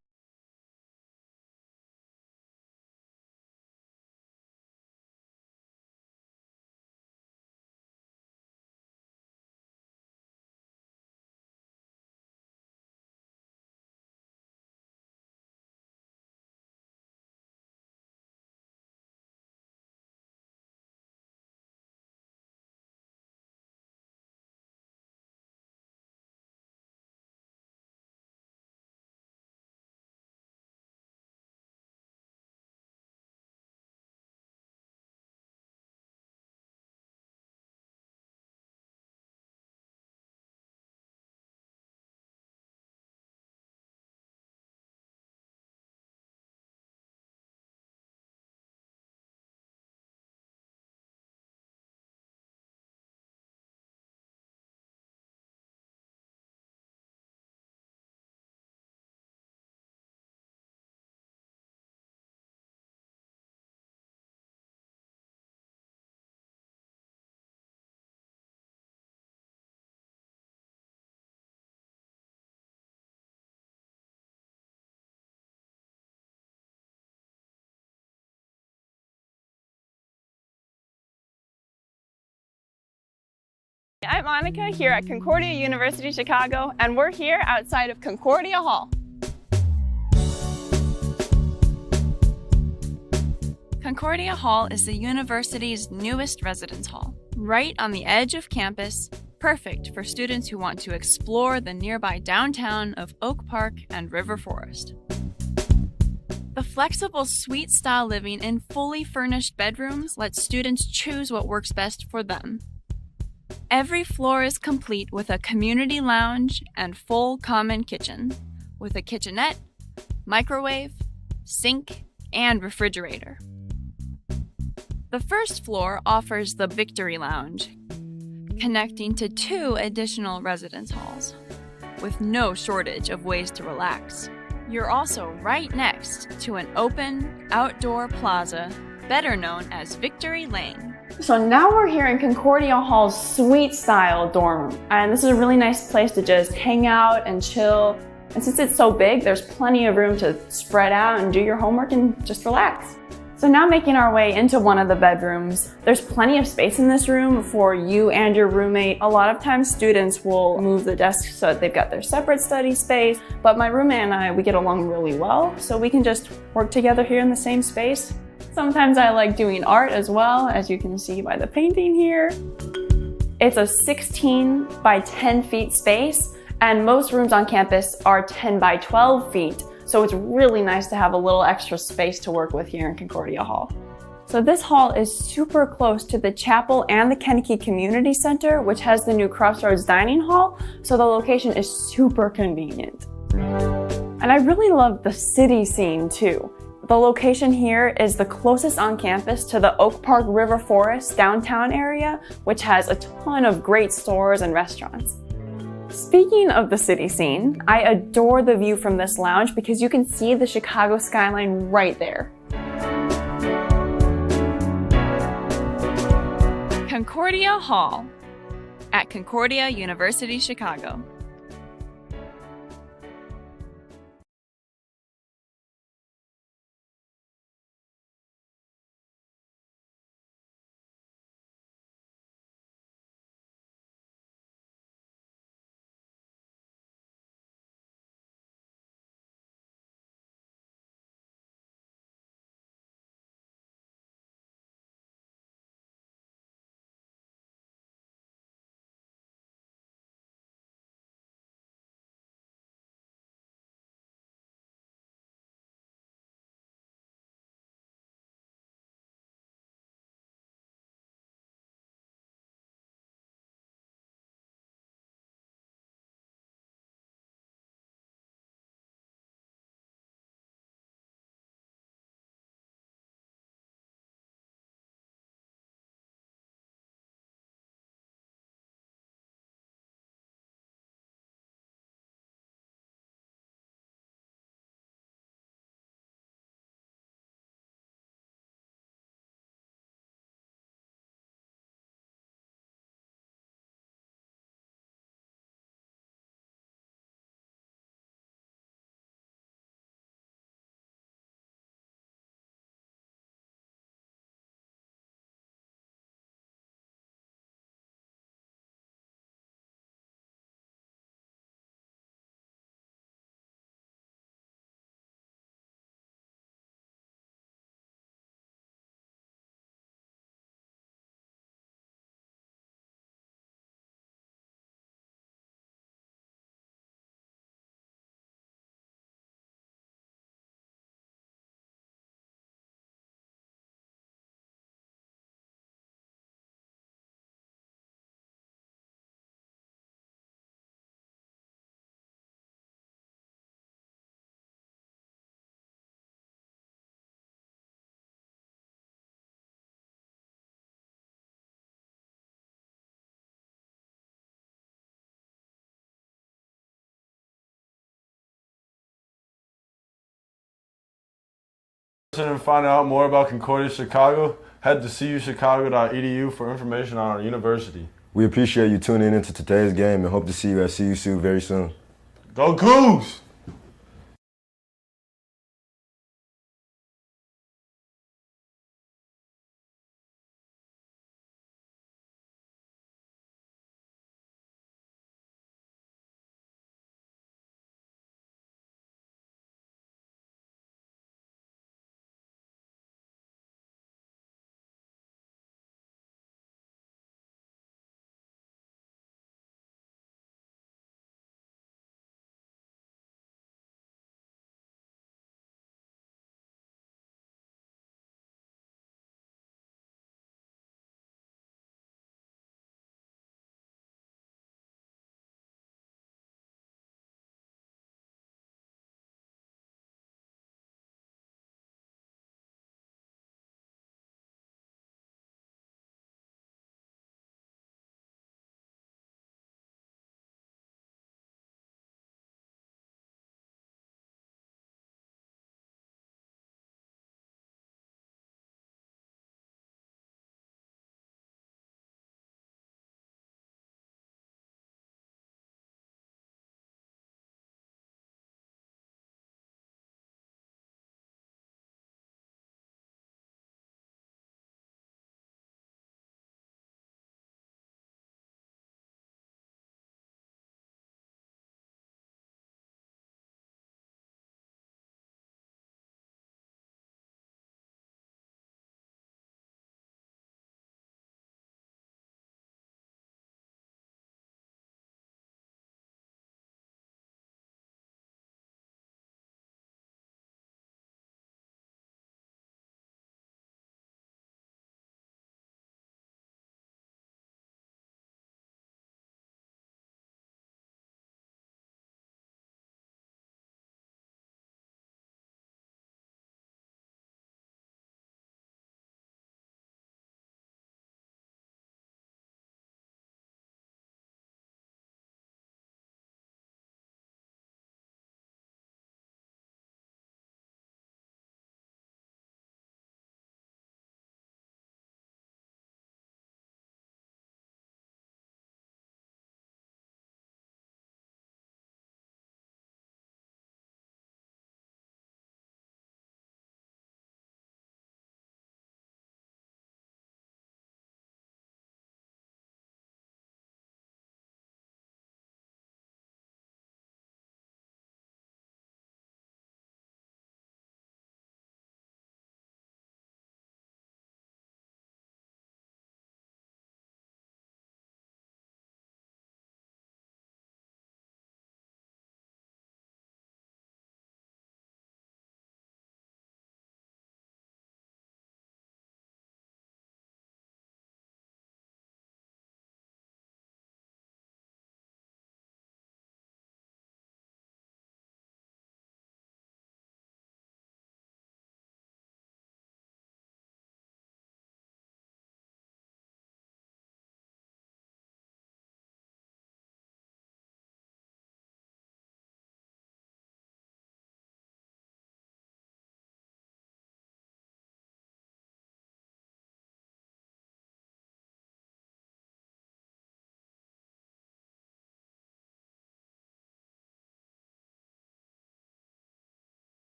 I'm Monica here at Concordia University Chicago, and we're here outside of Concordia Hall. Concordia Hall is the university's newest residence hall, right on the edge of campus, perfect for students who want to explore the nearby downtown of Oak Park and River Forest. The flexible suite-style living in fully furnished bedrooms lets students choose what works best for them. Every floor is complete with a community lounge and full common kitchen, with a kitchenette, microwave, sink, and refrigerator. The first floor offers the Victory Lounge, connecting to 2 additional residence halls, with no shortage of ways to relax. You're also right next to an open, outdoor plaza, better known as Victory Lane. So now we're here in Concordia Hall's suite-style dorm room, and this is a really nice place to just hang out and chill. And since it's so big, there's plenty of room to spread out and do your homework and just relax. So now making our way into one of the bedrooms, there's plenty of space in this room for you and your roommate. A lot of times students will move the desks so that they've got their separate study space, but my roommate and I, we get along really well, so we can just work together here in the same space. Sometimes I like doing art as well, as you can see by the painting here. It's a 16 by 10 feet space, and most rooms on campus are 10 by 12 feet. So it's really nice to have a little extra space to work with here in Concordia Hall. So this hall is super close to the chapel and the Kennedy Community Center, which has the new Crossroads Dining Hall. So the location is super convenient. And I really love the city scene too. The location here is the closest on campus to the Oak Park River Forest downtown area, which has a ton of great stores and restaurants. Speaking of the city scene, I adore the view from this lounge because you can see the Chicago skyline right there. Concordia Hall at Concordia University, Chicago. And find out more about Concordia Chicago, head to cuchicago.edu for information on our university. We appreciate you tuning into today's game and hope to see you at CUC very soon. Go Cougs!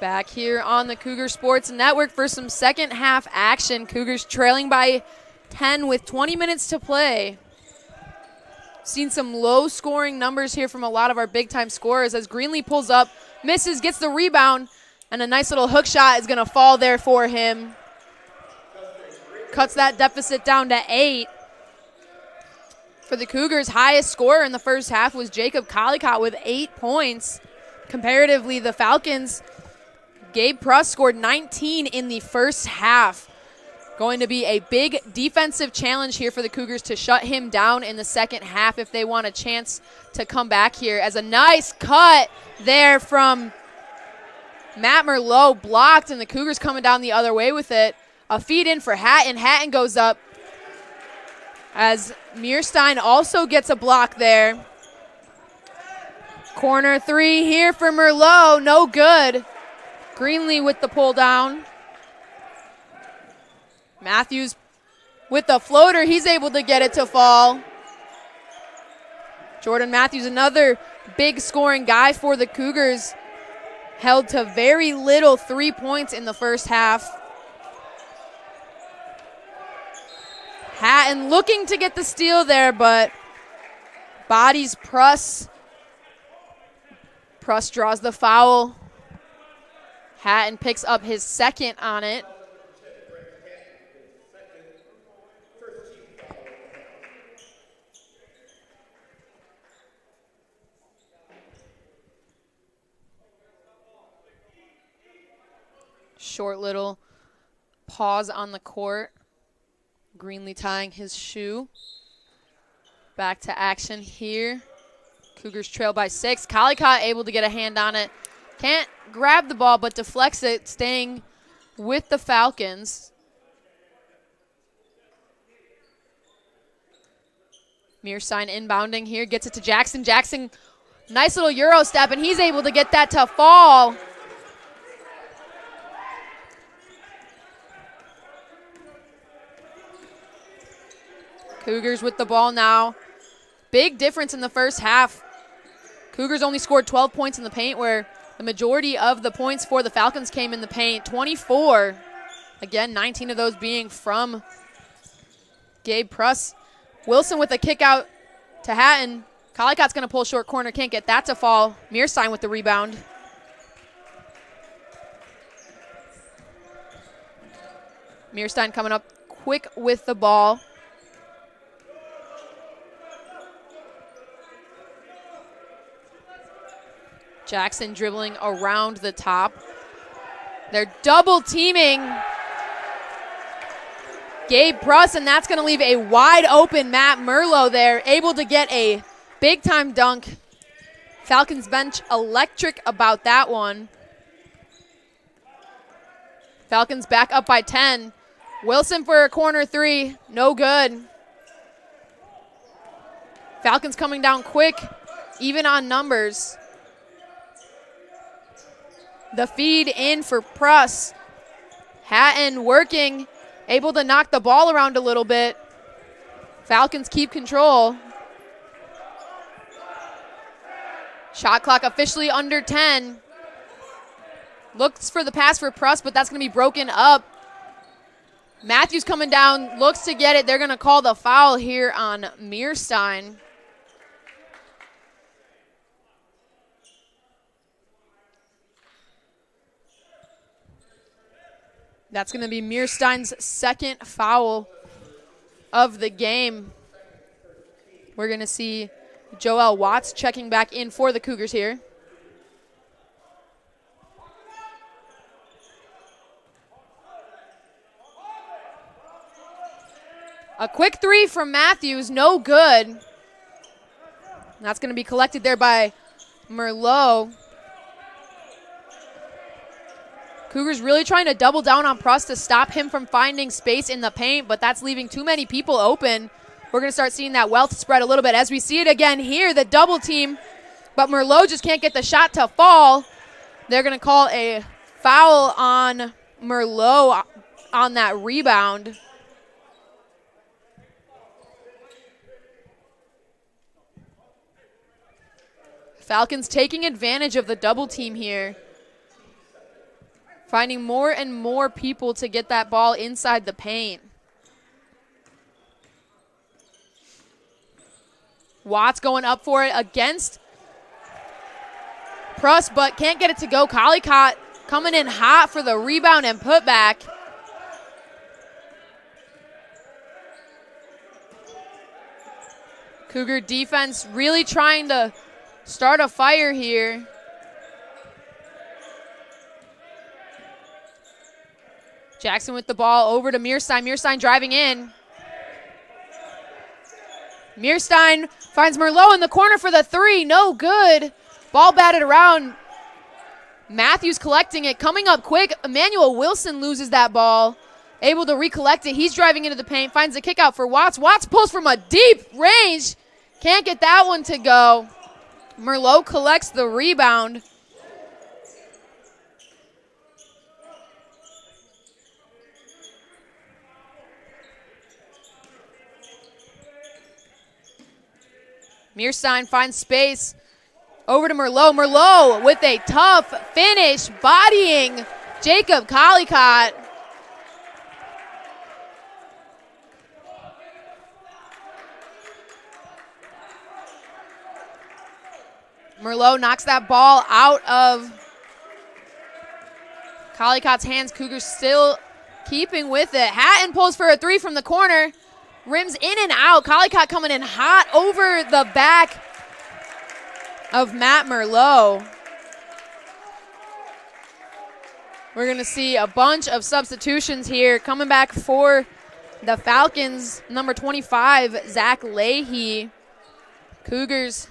Back here on the Cougar Sports Network for some second half action. Cougars trailing by 10 with 20 minutes to play. Seen some low scoring numbers here from a lot of our big time scorers as Greenlee pulls up, misses, gets the rebound, and a nice little hook shot is going to fall there for him. Cuts that deficit down to 8. For the Cougars, highest scorer in the first half was Jacob Collicott with 8 points. Comparatively, the Falcons, Gabe Pruss scored 19 in the first half. Going to be a big defensive challenge here for the Cougars to shut him down in the second half if they want a chance to come back here. As a nice cut there from Matt Merlot, blocked, and the Cougars coming down the other way with it. A feed in for Hatton. Hatton goes up as Mearstein also gets a block there. Corner 3 here for Merlot, no good. Greenlee with the pull down. Matthews with the floater, he's able to get it to fall. Jordan Matthews, another big scoring guy for the Cougars, held to very little 3 points in the first half. Hatton looking to get the steal there, but bodies Pruss. Pruss draws the foul. Hatton picks up his second on it. Short little pause on the court. Greenlee tying his shoe. Back to action here. Cougars trail by 6. Collicott able to get a hand on it. Can't grab the ball, but deflects it, staying with the Falcons. Mearstein inbounding here, gets it to Jackson. Jackson, nice little Euro step, and he's able to get that to fall. Cougars with the ball now. Big difference in the first half. Cougars only scored 12 points in the paint, where the majority of the points for the Falcons came in the paint. 24. Again, 19 of those being from Gabe Pruss. Wilson with a kick out to Hatton. Collicott's going to pull short corner, can't get that to fall. Mearstein with the rebound. Mearstein coming up quick with the ball. Jackson dribbling around the top. They're double teaming Gabe Pruss, and that's going to leave a wide open Matt Merlot there, able to get a big time dunk. Falcons bench electric about that one. Falcons back up by 10. Wilson for a corner 3, no good. Falcons coming down quick, even on numbers. The feed in for Pruss. Hatton working, able to knock the ball around a little bit. Falcons keep control. Shot clock officially under 10. Looks for the pass for Pruss, but that's going to be broken up. Matthews coming down, looks to get it. They're going to call the foul here on Mearstein. That's going to be Mearstein's second foul of the game. We're going to see Joel Watts checking back in for the Cougars here. A quick 3 from Matthews, no good. That's going to be collected there by Merlot. Cougars really trying to double down on Pruss to stop him from finding space in the paint, but that's leaving too many people open. We're going to start seeing that wealth spread a little bit as we see it again here, the double team, but Merlot just can't get the shot to fall. They're going to call a foul on Merlot on that rebound. Falcons taking advantage of the double team here. finding more and more people to get that ball inside the paint. Watts going up for it against Pruss, but can't get it to go. Collicott coming in hot for the rebound and putback. Cougar defense really trying to start a fire here. Jackson with the ball over to Mearstein. Mearstein driving in. Mearstein finds Merlot in the corner for the three. No good. Ball batted around. Matthews collecting it. Coming up quick. Emmanuel Wilson loses that ball. Able to recollect it. He's driving into the paint. Finds the kick out for Watts. Watts pulls from a deep range. Can't get that one to go. Merlot collects the rebound. Mearstein finds space. Over to Merlot. Merlot with a tough finish, bodying Jacob Collicott. Merlot knocks that ball out of Collicott's hands. Cougars still keeping with it. Hatton pulls for a three from the corner. Rims in and out. Collicott coming in hot over the back of Matt Merlot. We're going to see a bunch of substitutions here. Coming back for the Falcons, number 25, Zach Leahy. Cougars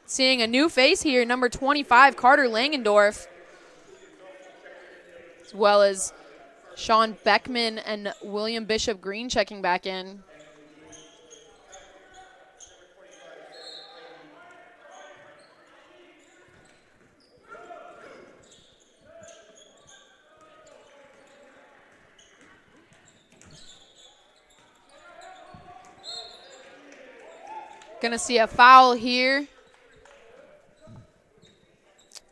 seeing a new face here, number 25, Carter Langendorf, as well as Sean Beckman and William Bishop Green checking back in. Gonna see a foul here.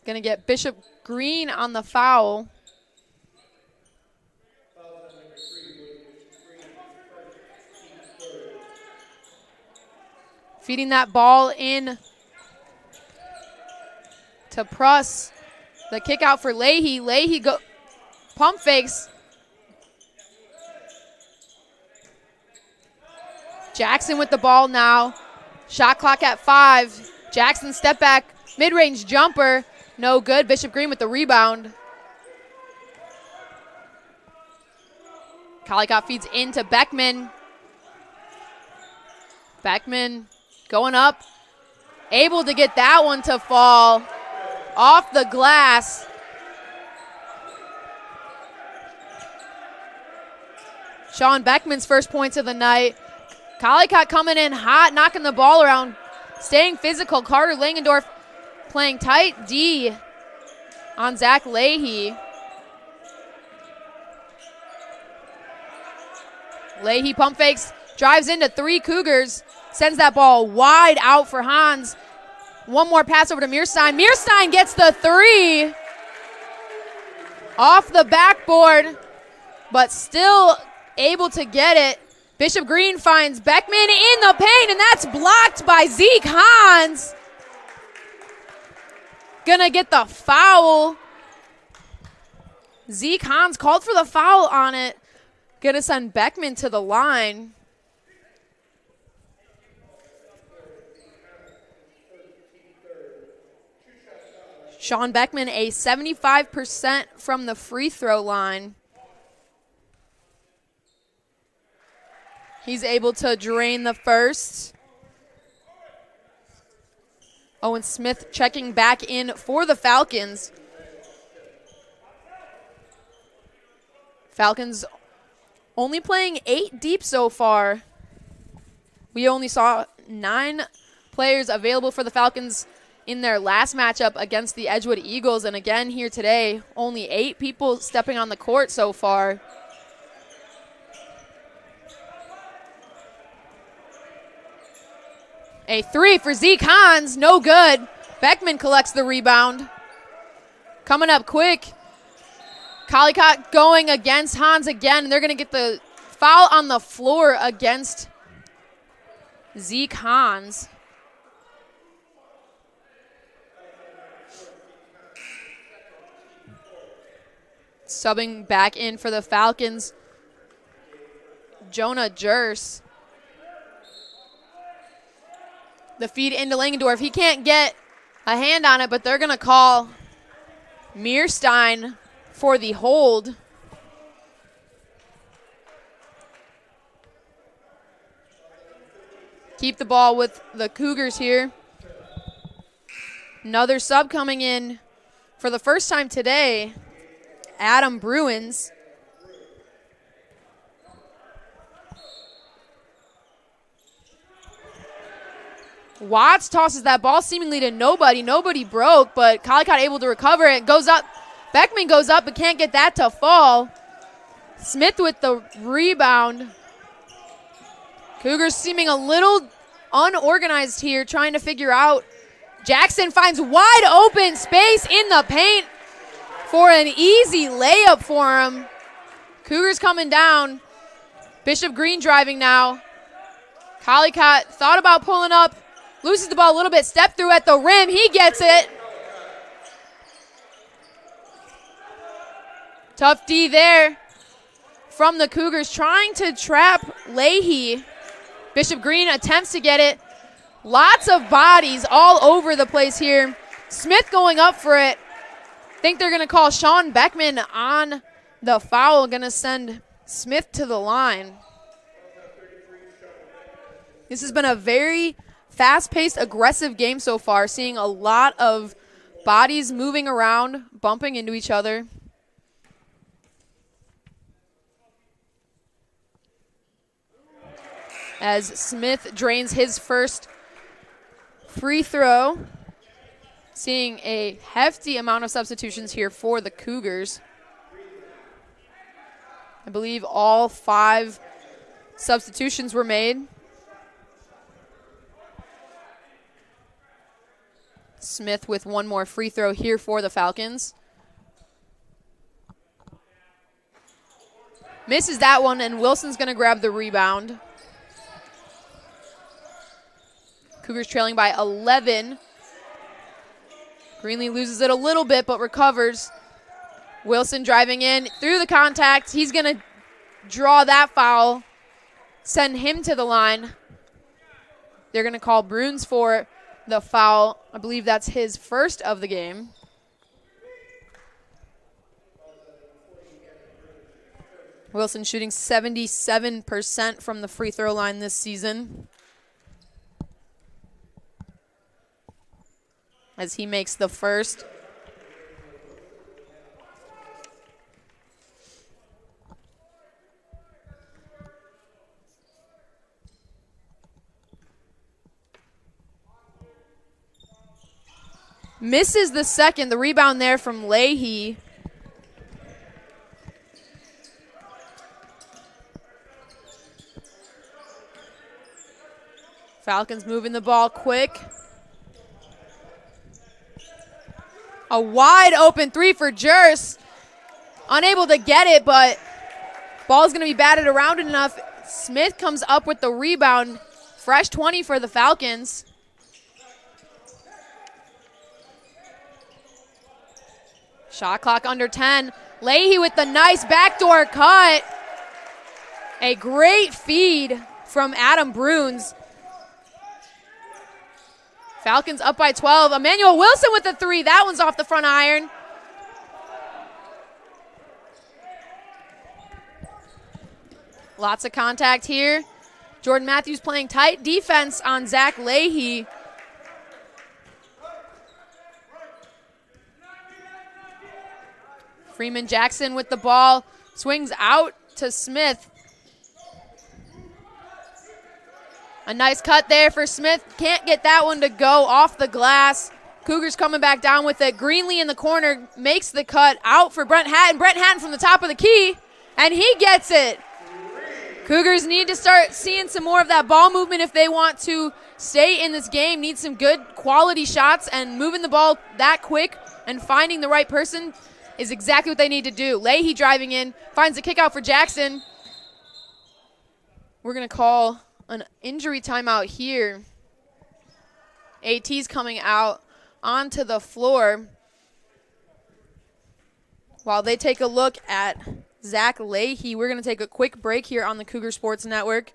Gonna get Bishop Green on the foul. Feeding that ball in to Pruss. The kick out for Leahy. Leahy go pump fakes. Jackson with the ball now. Shot clock at 5. Jackson step back, mid-range jumper. No good. Bishop Green with the rebound. Collicott feeds into Beckman. Beckman going up. Able to get that one to fall off the glass. Sean Beckman's first points of the night. Collicott coming in hot, knocking the ball around, staying physical. Carter Langendorf playing tight D on Zach Leahy. Leahy pump fakes, drives into 3 Cougars, sends that ball wide out for Hans. One more pass over to Mearstein. Mearstein gets the 3 off the backboard, but still able to get it. Bishop Green finds Beckman in the paint, and that's blocked by Zeke Hans. Gonna get the foul. Zeke Hans called for the foul on it. Gonna send Beckman to the line. Sean Beckman, a 75% from the free throw line. He's able to drain the first. Owen Smith checking back in for the Falcons. Falcons only playing 8 deep so far. We only saw 9 players available for the Falcons in their last matchup against the Edgewood Eagles. And again here today, only 8 people stepping on the court so far. A 3 for Zeke Hans, no good. Beckman collects the rebound. Coming up quick, Collicott going against Hans again, and they're going to get the foul on the floor against Zeke Hans. Subbing back in for the Falcons, Jonah Jers. The feed into Langendorf. He can't get a hand on it, but they're going to call Meerstein for the hold. Keep the ball with the Cougars here. Another sub coming in for the first time today, Adam Bruins. Watts tosses that ball seemingly to nobody. Nobody broke, but Collicott able to recover it. Goes up. Beckman goes up, but can't get that to fall. Smith with the rebound. Cougars seeming a little unorganized here, trying to figure out. Jackson finds wide open space in the paint for an easy layup for him. Cougars coming down. Bishop Green driving now. Collicott thought about pulling up. Loses the ball a little bit. Step through at the rim. He gets it. Tough D there from the Cougars, trying to trap Leahy. Bishop Green attempts to get it. Lots of bodies all over the place here. Smith going up for it. Think they're going to call Sean Beckman on the foul. Going to send Smith to the line. This has been a very fast-paced, aggressive game so far, seeing a lot of bodies moving around, bumping into each other. As Smith drains his first free throw. Seeing a hefty amount of substitutions here for the Cougars. I believe all 5 substitutions were made. Smith with one more free throw here for the Falcons. Misses that one, and Wilson's going to grab the rebound. Cougars trailing by 11. Greenlee loses it a little bit, but recovers. Wilson driving in through the contact. He's going to draw that foul, send him to the line. They're going to call Bruins for the foul. I believe that's his first of the game. Wilson shooting 77% from the free throw line this season, as he makes the first. Misses the second. The rebound there from Leahy. Falcons moving the ball quick. A wide open three for Jers. Unable to get it, but ball's going to be batted around enough. Smith comes up with the rebound. Fresh 20 for the Falcons. Shot clock under 10. Leahy with the nice backdoor cut. A great feed from Adam Bruins. Falcons up by 12. Emmanuel Wilson with the three. That one's off the front iron. Lots of contact here. Jordan Matthews playing tight defense on Zach Leahy. Freeman Jackson with the ball. Swings out to Smith. A nice cut there for Smith. Can't get that one to go off the glass. Cougars coming back down with it. Greenlee in the corner makes the cut out for Brent Hatton. Brent Hatton from the top of the key, and he gets it. Cougars need to start seeing some more of that ball movement if they want to stay in this game. Need some good quality shots, and moving the ball that quick and finding the right person is exactly what they need to do. Leahy driving in, finds the kick out for Jackson. We're going to call an injury timeout here. AT's coming out onto the floor while they take a look at Zach Leahy. We're going to take a quick break here on the Cougar Sports Network.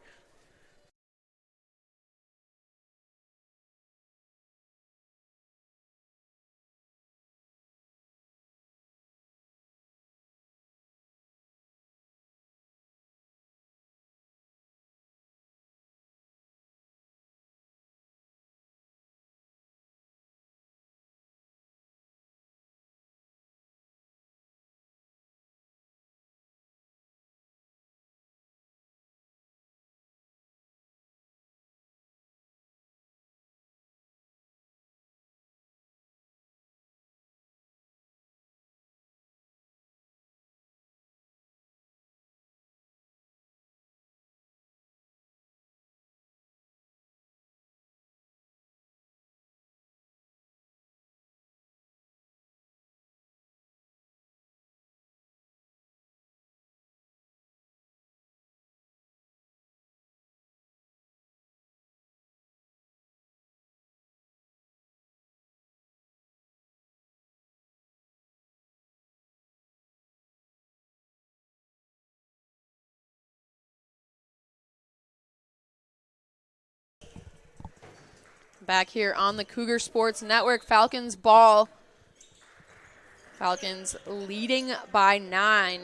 Back here on the Cougar Sports Network, Falcons ball. Falcons leading by 9.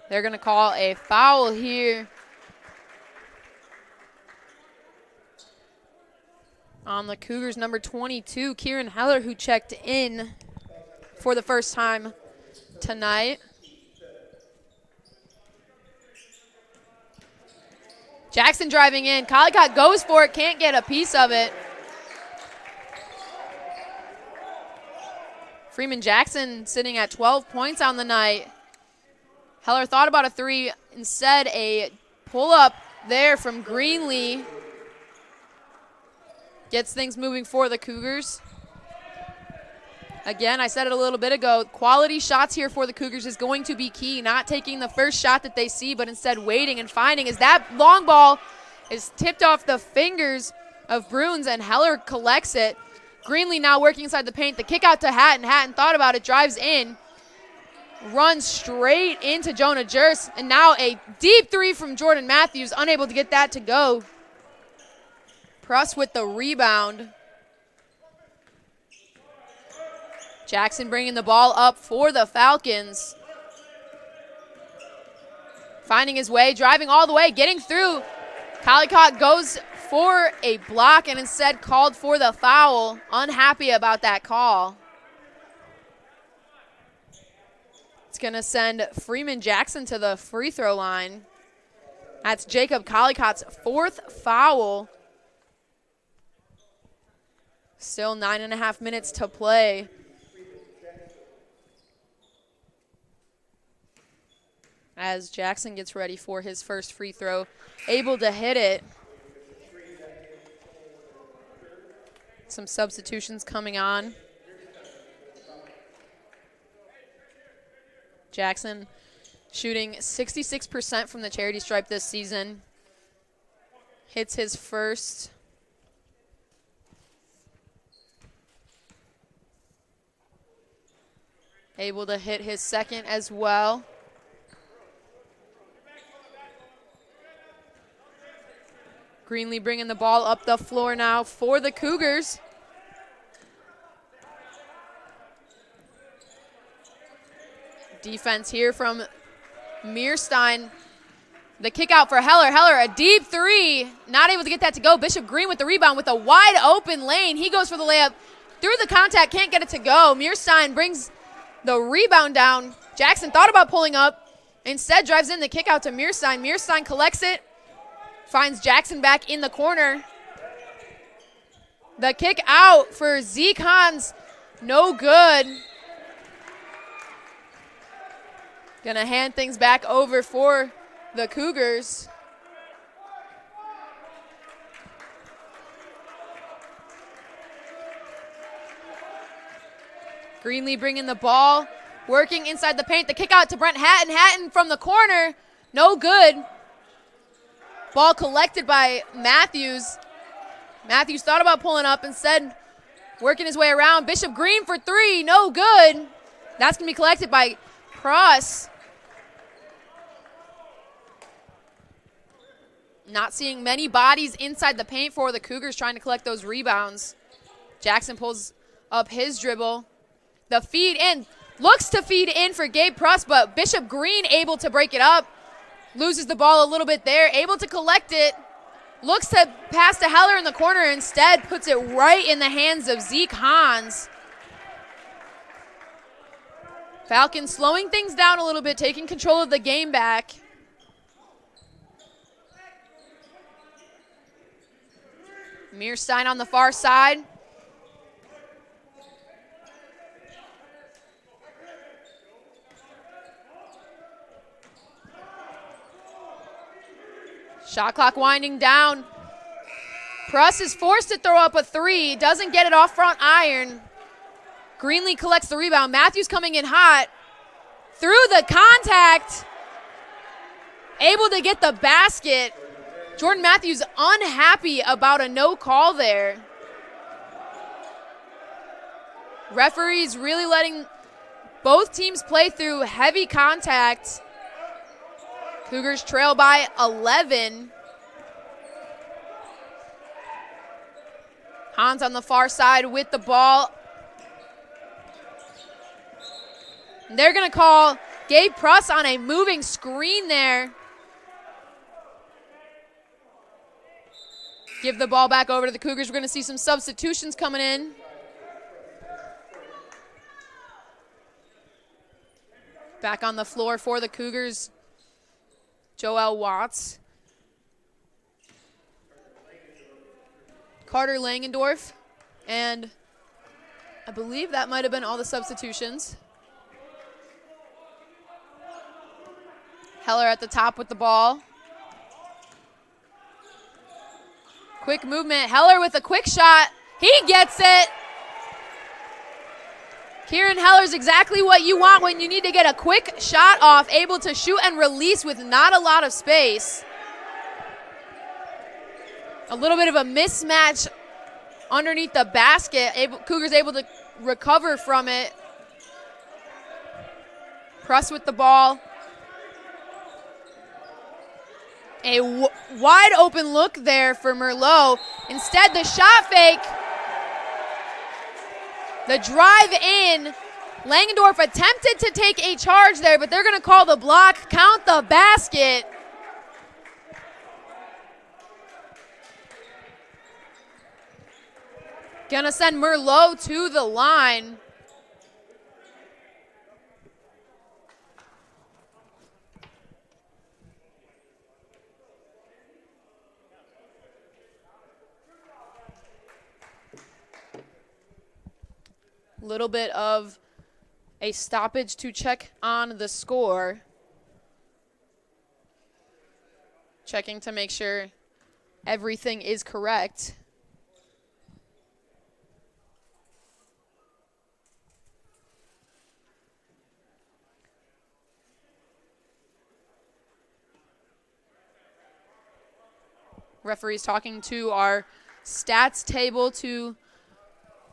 They're going to call a foul here on the Cougars, number 22, Kieran Heller, who checked in for the first time tonight. Jackson driving in. Collicott goes for it, can't get a piece of it. Freeman Jackson sitting at 12 points on the night. Heller thought about a 3, instead a pull-up there from Greenlee. Gets things moving for the Cougars. Again, I said it a little bit ago, quality shots here for the Cougars is going to be key. Not taking the first shot that they see, but instead waiting and finding as that long ball is tipped off the fingers of Bruins and Heller collects it. Greenlee now working inside the paint. The kick out to Hatton. Hatton thought about it, drives in, runs straight into Jonah Jers, and now a deep 3 from Jordan Matthews, unable to get that to go. Pruss with the rebound. Jackson bringing the ball up for the Falcons. Finding his way, driving all the way, getting through. Collicott goes for a block and instead called for the foul. Unhappy about that call. It's going to send Freeman Jackson to the free throw line. That's Jacob Collicott's 4th foul. Still 9.5 minutes to play. As Jackson gets ready for his first free throw, able to hit it. Some substitutions coming on. Jackson shooting 66% from the charity stripe this season. Hits his first. Able to hit his second as well. Greenlee bringing the ball up the floor now for the Cougars. Defense here from Mearstein. The kick out for Heller. Heller, a deep 3. Not able to get that to go. Bishop Green with the rebound with a wide open lane. He goes for the layup. Through the contact, can't get it to go. Mearstein brings the rebound down. Jackson thought about pulling up. Instead drives in the kick out to Mearstein. Mearstein collects it. Finds Jackson back in the corner. The kick out for Zeke Hans. No good. Gonna hand things back over for the Cougars. Greenlee bringing the ball, working inside the paint. The kick out to Brent Hatton. Hatton from the corner, no good. Ball collected by Matthews. Matthews thought about pulling up, instead working his way around. Bishop Green for three, no good. That's going to be collected by Pruss. Not seeing many bodies inside the paint for the Cougars trying to collect those rebounds. Jackson pulls up his dribble. The feed in, looks to feed in for Gabe Pruss, but Bishop Green able to break it up. Loses the ball a little bit there, able to collect it. Looks to pass to Heller in the corner, instead puts it right in the hands of Zeke Hans. Falcons slowing things down a little bit, taking control of the game back. Mearstein on the far side. Shot clock winding down. Pruss is forced to throw up a three, doesn't get it off front iron. Greenlee collects the rebound. Matthews coming in hot. Through the contact. Able to get the basket. Jordan Matthews unhappy about a no call there. Referees really letting both teams play through heavy contact. Cougars trail by 11. Hans on the far side with the ball. They're going to call Gabe Pruss on a moving screen there. Give the ball back over to the Cougars. We're going to see some substitutions coming in. Back on the floor for the Cougars, Joel Watts. Carter Langendorf. And I believe that might have been all the substitutions. Heller at the top with the ball. Quick movement. Heller with a quick shot. He gets it. Kieran Heller's exactly what you want when you need to get a quick shot off, able to shoot and release with not a lot of space. A little bit of a mismatch underneath the basket. Cougars able to recover from it. Pruss with the ball. A wide open look there for Merlot. Instead, the shot fake. The drive in. Langendorf attempted to take a charge there, but they're going to call the block, count the basket. Going to send Merlot to the line. Little bit of a stoppage to check on the score. Checking to make sure everything is correct. Referees talking to our stats table to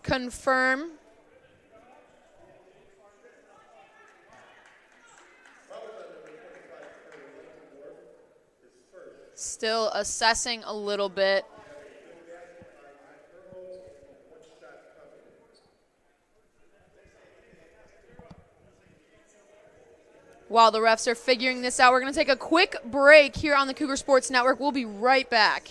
confirm. Still assessing a little bit. While the refs are figuring this out, we're going to take a quick break here on the Cougar Sports Network. We'll be right back.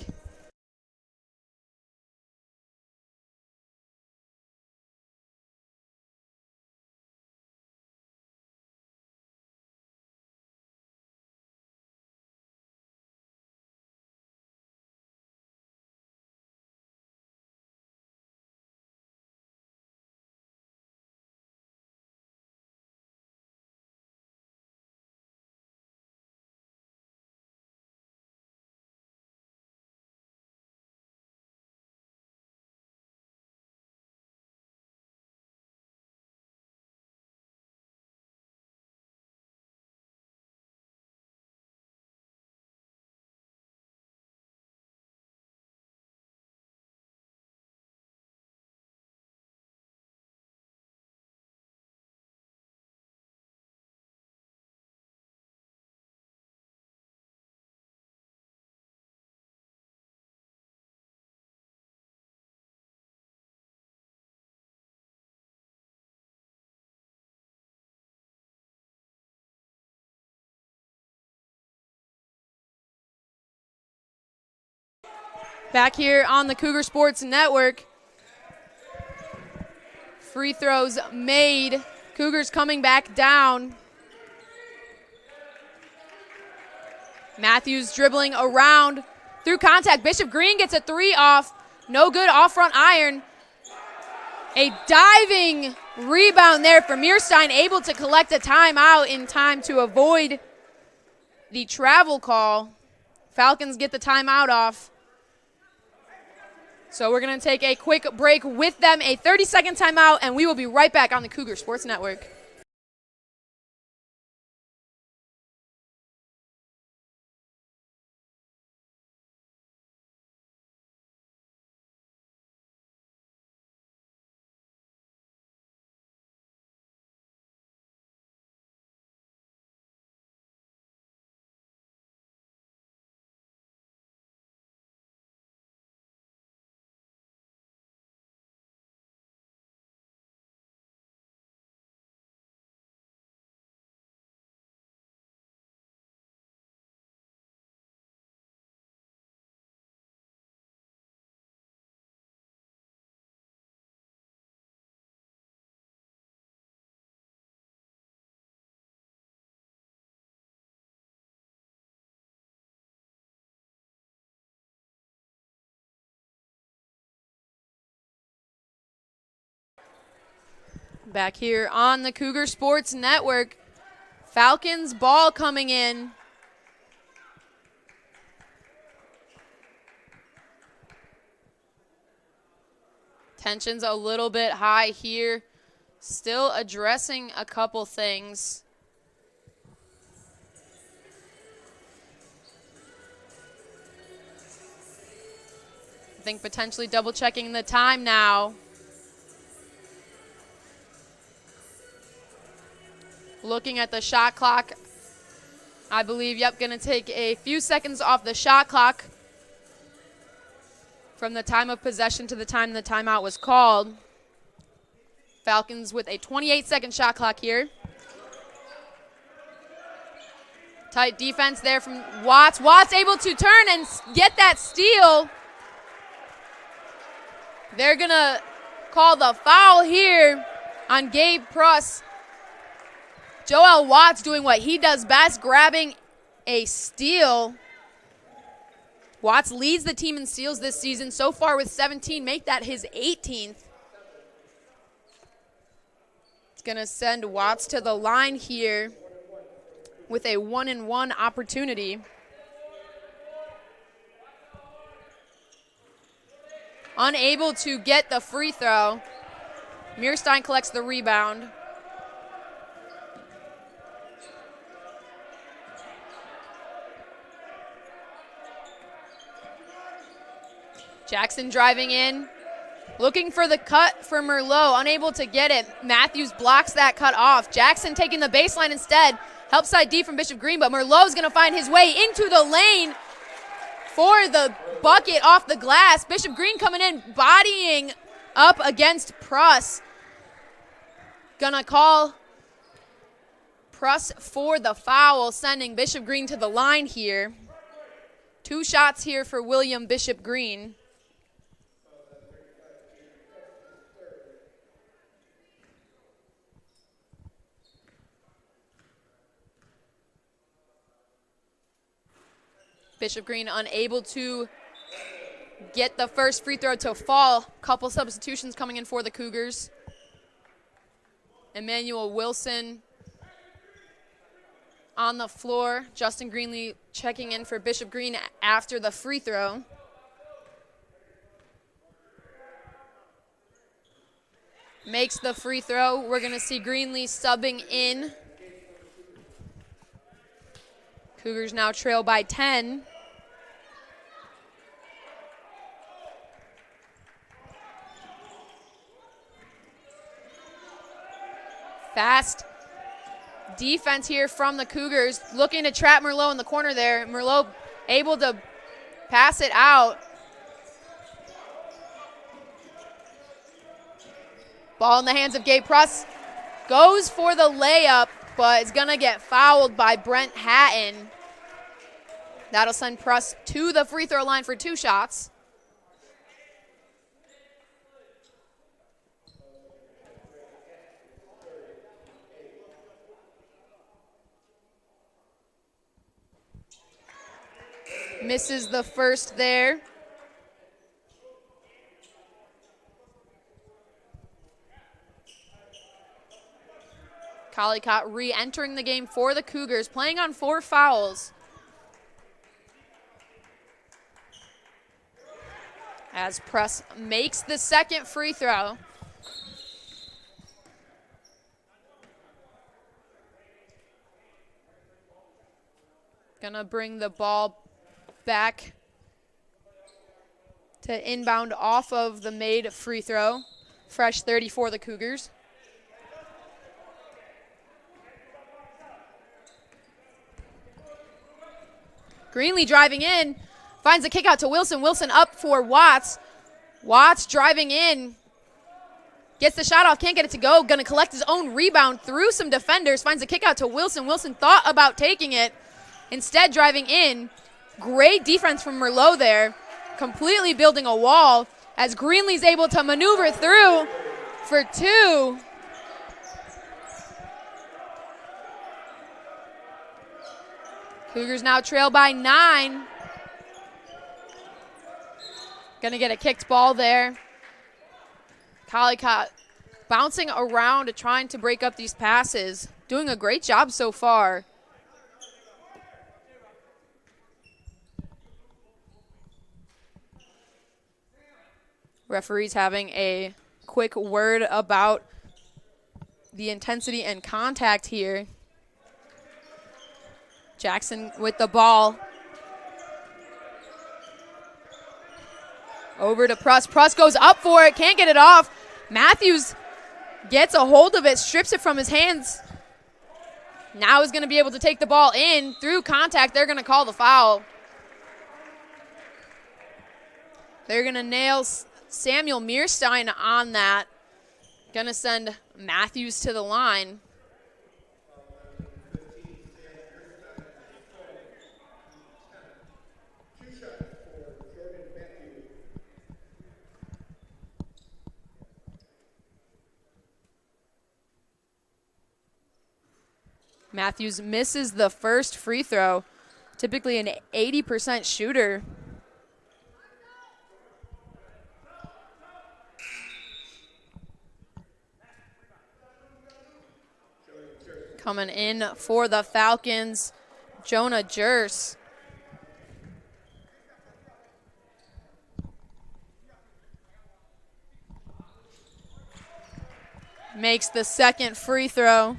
Back here on the Cougar Sports Network. Free throws made. Cougars coming back down. Matthews dribbling around through contact. Bishop Green gets a three off. No good, off front iron. A diving rebound there for Meerstein, able to collect a timeout in time to avoid the travel call. Falcons get the timeout off. So we're going to take a quick break with them, a 30-second timeout, and we will be right back on the Cougar Sports Network. Back here on the Cougar Sports Network. Falcons ball coming in. Tension's a little bit high here. Still addressing a couple things. I think potentially double checking the time now. Looking at the shot clock, I believe, going to take a few seconds off the shot clock from the time of possession to the time the timeout was called. Falcons with a 28-second shot clock here. Tight defense there from Watts. Watts able to turn and get that steal. They're going to call the foul here on Gabe Pruss. Joel Watts doing what he does best, grabbing a steal. Watts leads the team in steals this season so far with 17. Make that his 18th. It's going to send Watts to the line here with a 1-and-1 opportunity. Unable to get the free throw. Meerstein collects the rebound. Jackson driving in, looking for the cut for Merlot, unable to get it. Matthews blocks that cut off. Jackson taking the baseline instead. Help side D from Bishop Green, but Merlot's going to find his way into the lane for the bucket off the glass. Bishop Green coming in, bodying up against Pruss. Gonna call Pruss for the foul, sending Bishop Green to the line here. 2 shots here for William Bishop Green. Bishop Green unable to get the first free throw to fall. Couple substitutions coming in for the Cougars. Emmanuel Wilson on the floor. Justin Greenlee checking in for Bishop Green after the free throw. Makes the free throw. We're going to see Greenlee subbing in. Cougars now trail by 10. Fast defense here from the Cougars, looking to trap Merlot in the corner there. Merlot able to pass it out. Ball in the hands of Gabe Pruss. Goes for the layup, but is going to get fouled by Brent Hatton. That'll send Pruss to the free throw line for 2 shots. Misses the first there. Collicott re-entering the game for the Cougars, playing on 4 fouls. As Press makes the second free throw. Gonna bring the ball back to inbound off of the made free throw. Fresh 30 for the Cougars. Greenlee driving in, finds a kick out to Wilson. Wilson up for Watts. Watts driving in, gets the shot off, can't get it to go. Gonna collect his own rebound through some defenders, finds a kick out to Wilson. Wilson thought about taking it, instead driving in. Great defense from Merlot there, completely building a wall as Greenlee's able to maneuver through for 2. Cougars now trail by 9. Gonna get a kicked ball there. Collicott bouncing around, trying to break up these passes. Doing a great job so far. Referees having a quick word about the intensity and contact here. Jackson with the ball. Over to Pruss. Pruss goes up for it, can't get it off. Matthews gets a hold of it, strips it from his hands. Now is going to be able to take the ball in through contact. They're going to call the foul. They're going to nail Samuel Mearstein on that. Going to send Matthews to the line. Matthews misses the first free throw, typically an 80% shooter. Coming in for the Falcons, Jonah Jers. Makes the second free throw.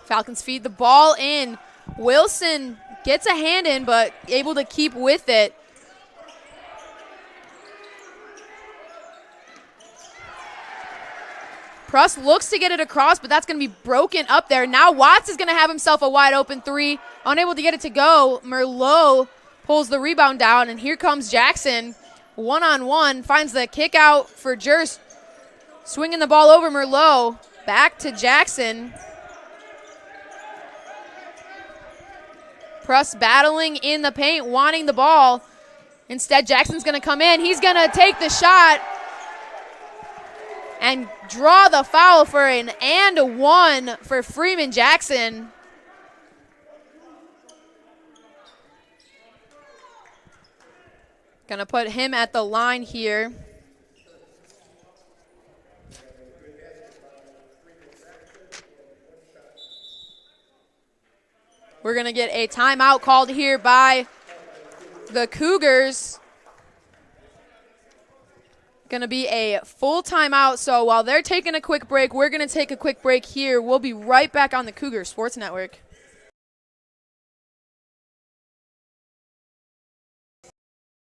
Falcons feed the ball in. Wilson gets a hand in, but able to keep with it. Pruss looks to get it across, but that's going to be broken up there. Now Watts is going to have himself a wide open 3. Unable to get it to go. Merlot pulls the rebound down, and here comes Jackson. One-on-one, finds the kick out for Jers. Swinging the ball over Merlot. Back to Jackson. Pruss battling in the paint, wanting the ball. Instead, Jackson's going to come in. He's going to take the shot and draw the foul for an and 1 for Freeman Jackson. Going to put him at the line here. We're going to get a timeout called here by the Cougars. Going to be a full timeout, so while they're taking a quick break, we're going to take a quick break here. We'll be right back on the Cougar Sports Network.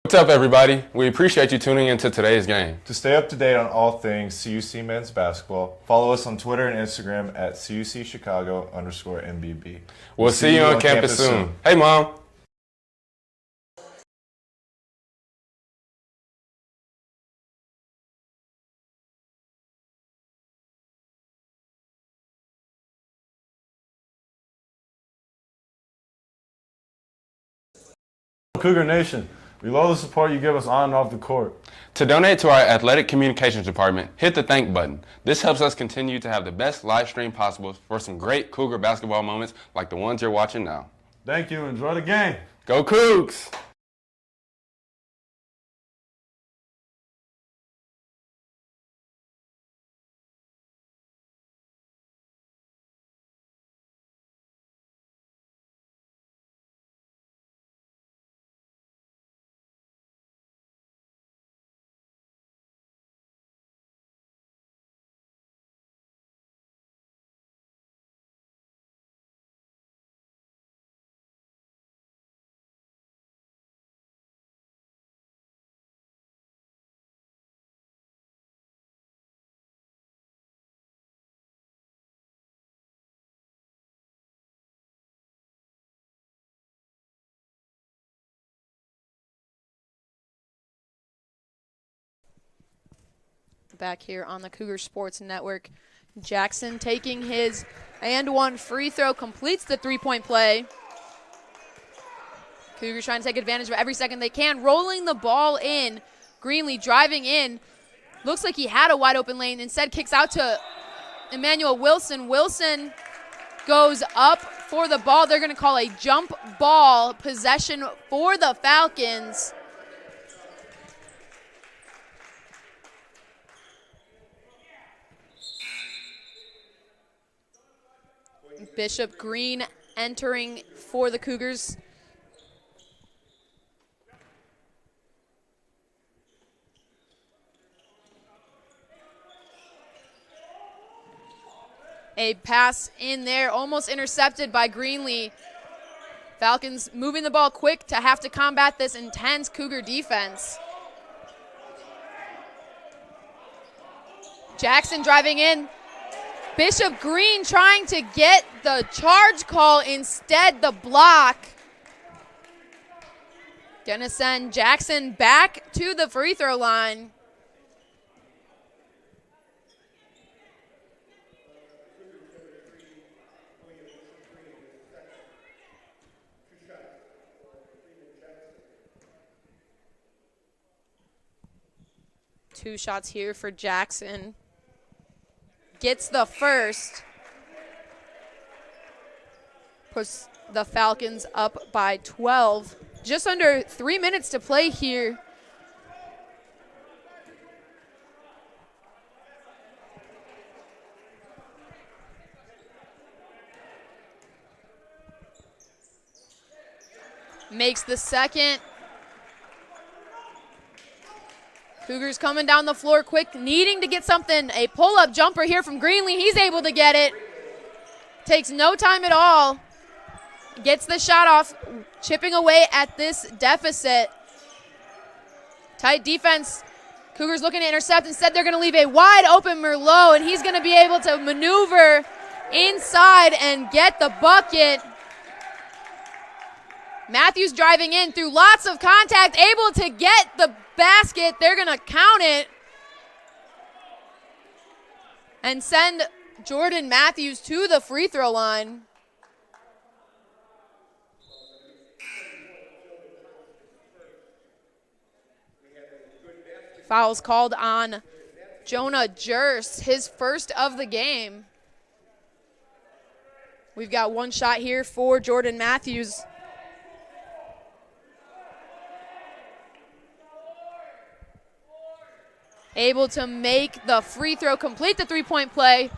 What's up, everybody? We appreciate you tuning into today's game. To stay up to date on all things CUC men's basketball, follow us on Twitter and Instagram at CUC Chicago_MBB. We'll see you on campus soon. Hey, Mom. Cougar Nation, We love the support you give us on and off the court. To donate to our athletic communications department, hit the thank button. This helps us continue to have the best live stream possible for some great Cougar basketball moments like the ones you're watching now. Thank you. Enjoy the game. Go Cougs! Back here on the Cougar Sports Network. Jackson taking his and one free throw, completes the three-point play. Cougars trying to take advantage of every second they can, rolling the ball in. Greenlee driving in. Looks like he had a wide open lane. Instead kicks out to Emmanuel Wilson. Wilson goes up for the ball. They're going to call a jump ball possession for the Falcons. Bishop Green entering for the Cougars. A pass in there, almost intercepted by Greenlee. Falcons moving the ball quick to have to combat this intense Cougar defense. Jackson driving in. Bishop Green trying to get the charge call, instead the block. Gonna send Jackson back to the free throw line. Two shots here for Jackson. Gets the first. Puts the Falcons up by 12. Just under 3 minutes to play here. Makes the second. Cougars coming down the floor quick, needing to get something. A pull-up jumper here from Greenlee. He's able to get it. Takes no time at all. Gets the shot off, chipping away at this deficit. Tight defense. Cougars looking to intercept. Instead, they're going to leave a wide open Merlot, and he's going to be able to maneuver inside and get the bucket. Matthews driving in through lots of contact, able to get the basket. They're going to count it and send Jordan Matthews to the free throw line. Fouls called on Jonah Jurst, his first of the game. We've got one shot here for Jordan Matthews. Able to make the free throw, complete the three-point play,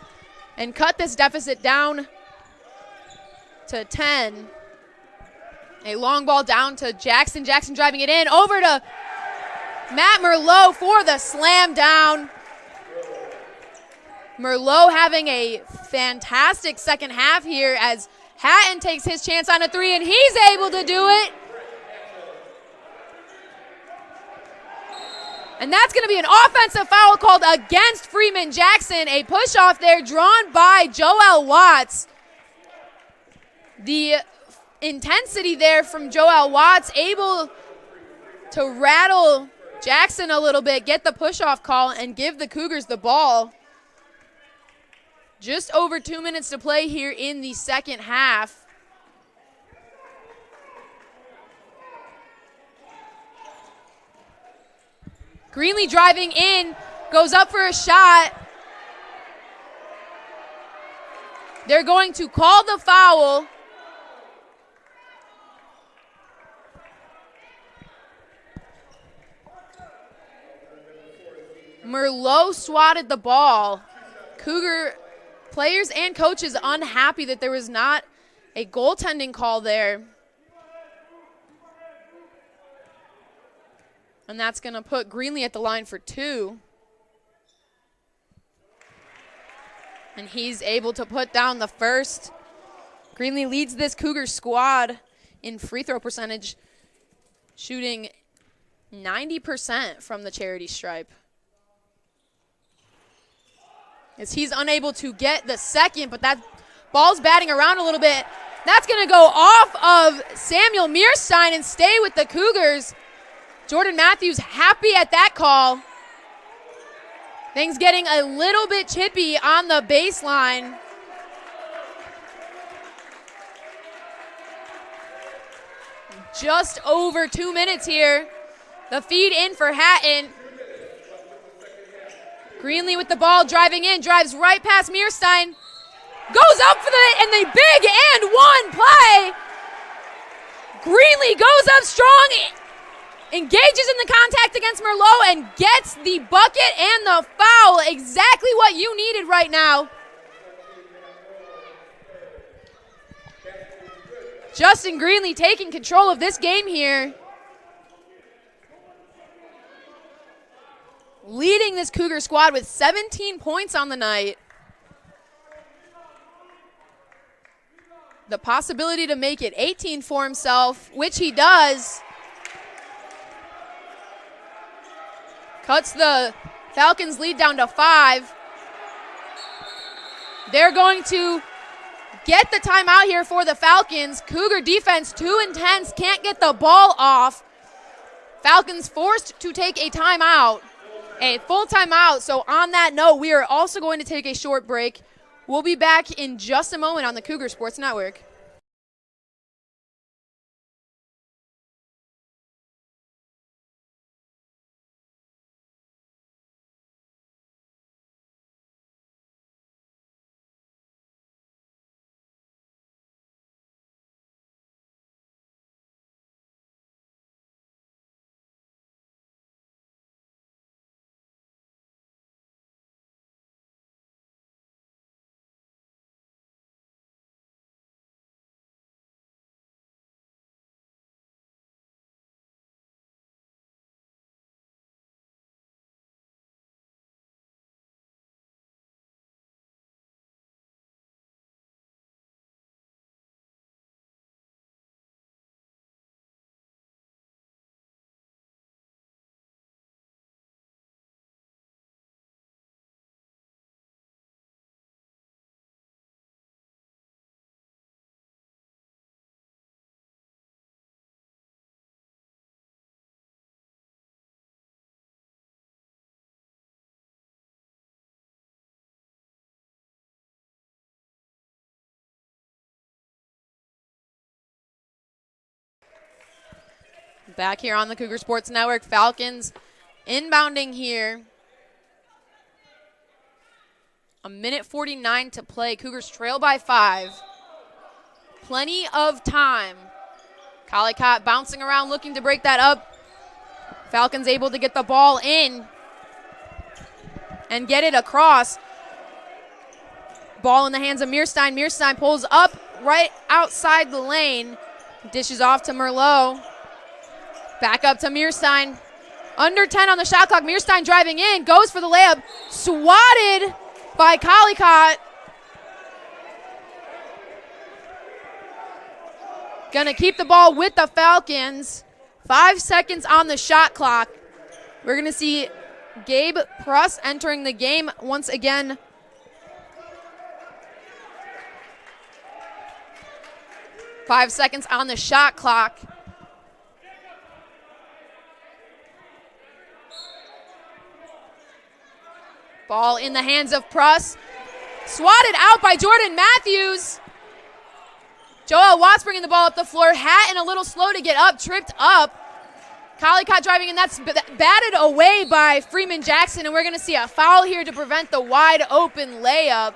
and cut this deficit down to 10. A long ball down to Jackson. Jackson driving it in, over to Matt Merlot for the slam down. Merlot having a fantastic second half here as Hatton takes his chance on a three, and he's able to do it. And that's going to be an offensive foul called against Freeman Jackson. A push off there drawn by Joel Watts. The intensity there from Joel Watts, able to rattle Jackson a little bit, get the push off call, and give the Cougars the ball. Just over 2 minutes to play here in the second half. Greenlee driving in, goes up for a shot. They're going to call the foul. Merlot swatted the ball. Cougar players and coaches unhappy that there was not a goaltending call there. And that's going to put Greenlee at the line for 2. And he's able to put down the first. Greenlee leads this Cougar squad in free throw percentage, shooting 90% from the charity stripe. As he's unable to get the second, but that ball's batting around a little bit. That's going to go off of Samuel Mearstein and stay with the Cougars. Jordan Matthews happy at that call. Things getting a little bit chippy on the baseline. Just over 2 minutes here. The feed in for Hatton. Greenlee with the ball, driving in, drives right past Mearstein. Goes up for the big and one play. Greenlee goes up strong, engages in the contact against Merlot and gets the bucket and the foul. Exactly what you needed right now. Justin Greenlee taking control of this game here. Leading this Cougar squad with 17 points on the night. The possibility to make it 18 for himself, which he does. Cuts the Falcons' lead down to 5. They're going to get the timeout here for the Falcons. Cougar defense too intense, can't get the ball off. Falcons forced to take a timeout, a full timeout. So on that note, we are also going to take a short break. We'll be back in just a moment on the Cougar Sports Network. Back here on the Cougar Sports Network, Falcons inbounding here. 1:49 to play. Cougars trail by 5. Plenty of time. Collicott bouncing around, looking to break that up. Falcons able to get the ball in and get it across. Ball in the hands of Mearstein. Mearstein pulls up right outside the lane. Dishes off to Merlot. Back up to Mearstein. Under 10 on the shot clock. Mearstein driving in. Goes for the layup. Swatted by Collicott. Gonna keep the ball with the Falcons. 5 seconds on the shot clock. We're gonna see Gabe Pruss entering the game once again. Five seconds on the shot clock. Ball in the hands of Pruss. Swatted out by Jordan Matthews. Joel Watts bringing the ball up the floor. Hatton a little slow to get up, tripped up. Collicott driving in. That's batted away by Freeman Jackson, and we're going to see a foul here to prevent the wide open layup.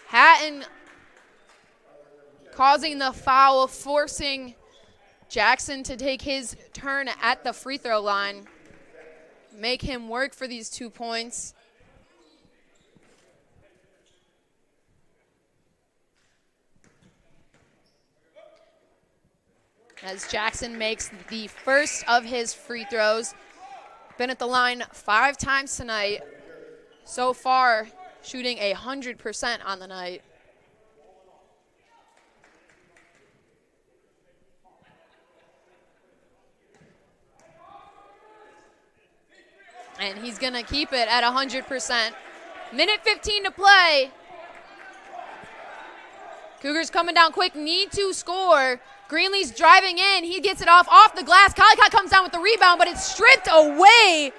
Hatton causing the foul, forcing Jackson to take his turn at the free throw line. Make him work for these 2 points. As Jackson makes the first of his free throws. Been at the line 5 times tonight. So far, shooting 100% on the night. And he's going to keep it at 100%. Minute 15 to play. Cougars coming down quick, need to score. Greenlee's driving in. He gets it off the glass. Collicott comes down with the rebound, but it's stripped away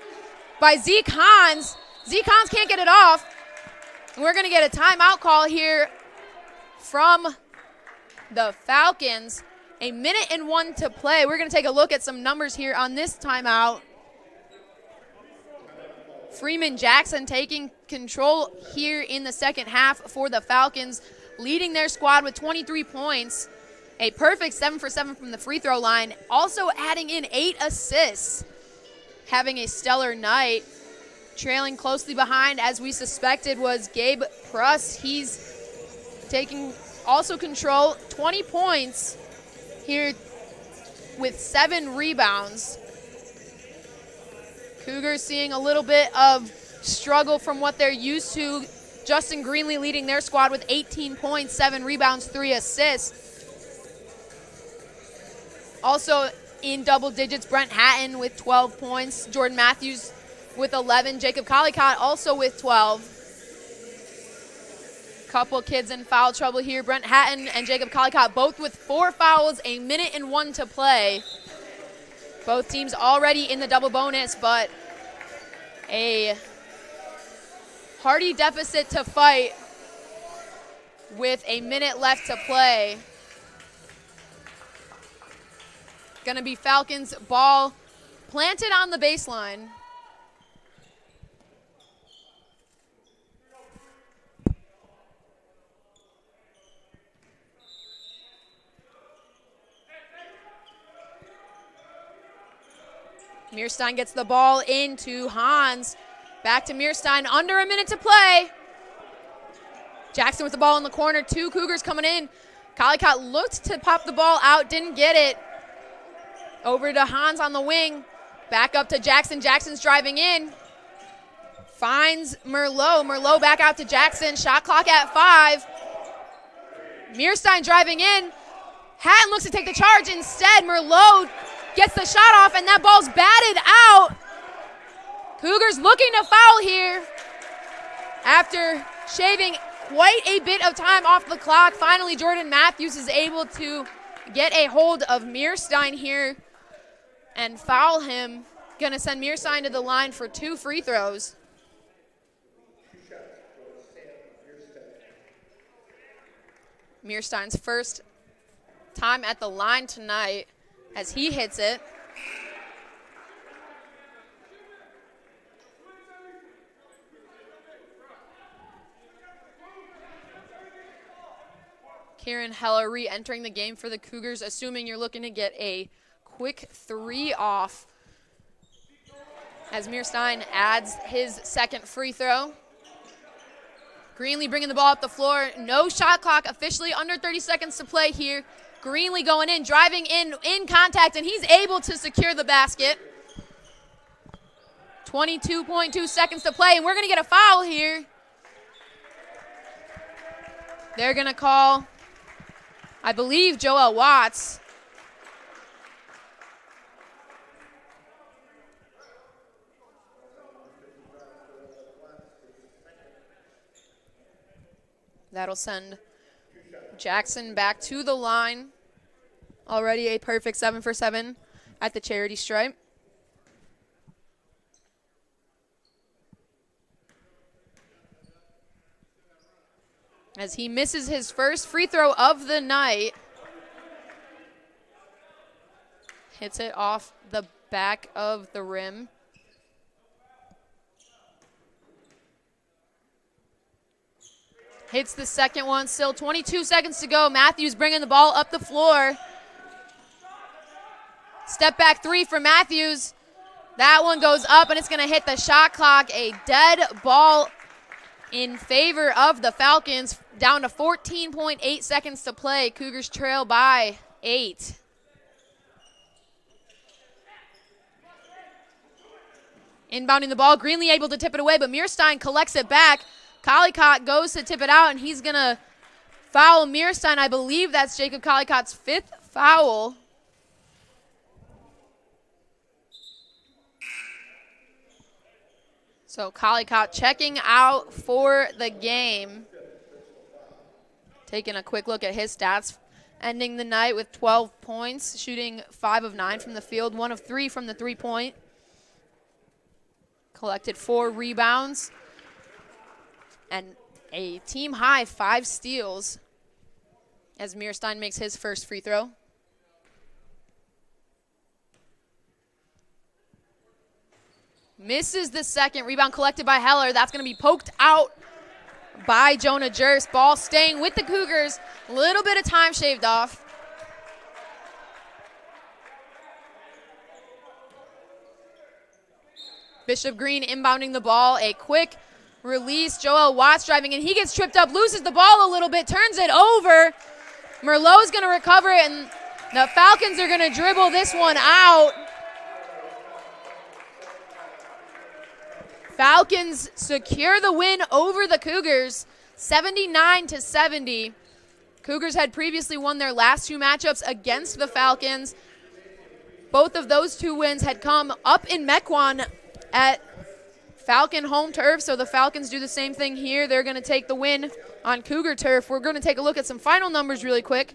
by Zeke Hans. Zeke Hans can't get it off. And we're going to get a timeout call here from the Falcons. 1:01 to play. We're going to take a look at some numbers here on this timeout. Freeman Jackson taking control here in the second half for the Falcons, leading their squad with 23 points. A perfect 7 for 7 from the free throw line. Also adding in 8 assists. Having a stellar night. Trailing closely behind, as we suspected, was Gabe Pruss. He's taking also control. 20 points here with 7 rebounds. Cougars seeing a little bit of struggle from what they're used to. Justin Greenlee leading their squad with 18 points, 7 rebounds, 3 assists. Also in double digits, Brent Hatton with 12 points, Jordan Matthews with 11, Jacob Collicott also with 12. Couple kids in foul trouble here. Brent Hatton and Jacob Collicott both with 4 fouls, 1:01 to play. Both teams already in the double bonus, but a hearty deficit to fight with a minute left to play. Gonna be Falcons ball planted on the baseline. Meerstein gets the ball into Hans. Back to Meerstein, under a minute to play. Jackson with the ball in the corner, 2 Cougars coming in. Collicott looked to pop the ball out, didn't get it. Over to Hans on the wing. Back up to Jackson. Jackson's driving in. Finds Merlot. Merlot back out to Jackson. Shot clock at 5. Meerstein driving in. Hatton looks to take the charge. Instead, Merlot gets the shot off, and that ball's batted out. Cougars looking to foul here after shaving quite a bit of time off the clock. Finally, Jordan Matthews is able to get a hold of Meerstein here and foul him. Gonna send Meerstein to the line for 2 free throws. Meerstein's first time at the line tonight as he hits it. Kieran Heller re-entering the game for the Cougars, assuming you're looking to get a quick 3 off as Meerstein adds his second free throw. Greenlee bringing the ball up the floor. No shot clock, officially under 30 seconds to play here. Greenlee going in, driving in contact, and he's able to secure the basket. 22.2 seconds to play, and we're going to get a foul here. They're going to call, I believe, Joel Watts. That'll send Jackson back to the line. Already a perfect 7 for 7 at the charity stripe. As he misses his first free throw of the night. Hits it off the back of the rim. Hits the second one. Still 22 seconds to go. Matthews bringing the ball up the floor. Step back three for Matthews. That one goes up, and it's going to hit the shot clock. A dead ball in favor of the Falcons. Down to 14.8 seconds to play. Cougars trail by 8. Inbounding the ball. Greenlee able to tip it away, but Mearstein collects it back. Collicott goes to tip it out, and he's going to foul Mearstein. I believe that's Jacob Collicott's 5th foul. So Collicott checking out for the game. Taking a quick look at his stats. Ending the night with 12 points, shooting 5 of 9 from the field, 1 of 3 from the three-point. Collected 4 rebounds and a team high 5 steals as Mearstein makes his first free throw. Misses the second. Rebound collected by Heller. That's going to be poked out by Jonah Jurst. Ball staying with the Cougars. A little bit of time shaved off. Bishop Green inbounding the ball. A quick release. Joel Watts driving, and he gets tripped up, loses the ball a little bit, turns it over. Merlot's going to recover it, and the Falcons are going to dribble this one out. Falcons secure the win over the Cougars, 79-70. Cougars had previously won their last 2 matchups against the Falcons. Both of those 2 wins had come up in Mequon at Falcon home turf, so the Falcons do the same thing here. They're going to take the win on Cougar turf. We're going to take a look at some final numbers really quick.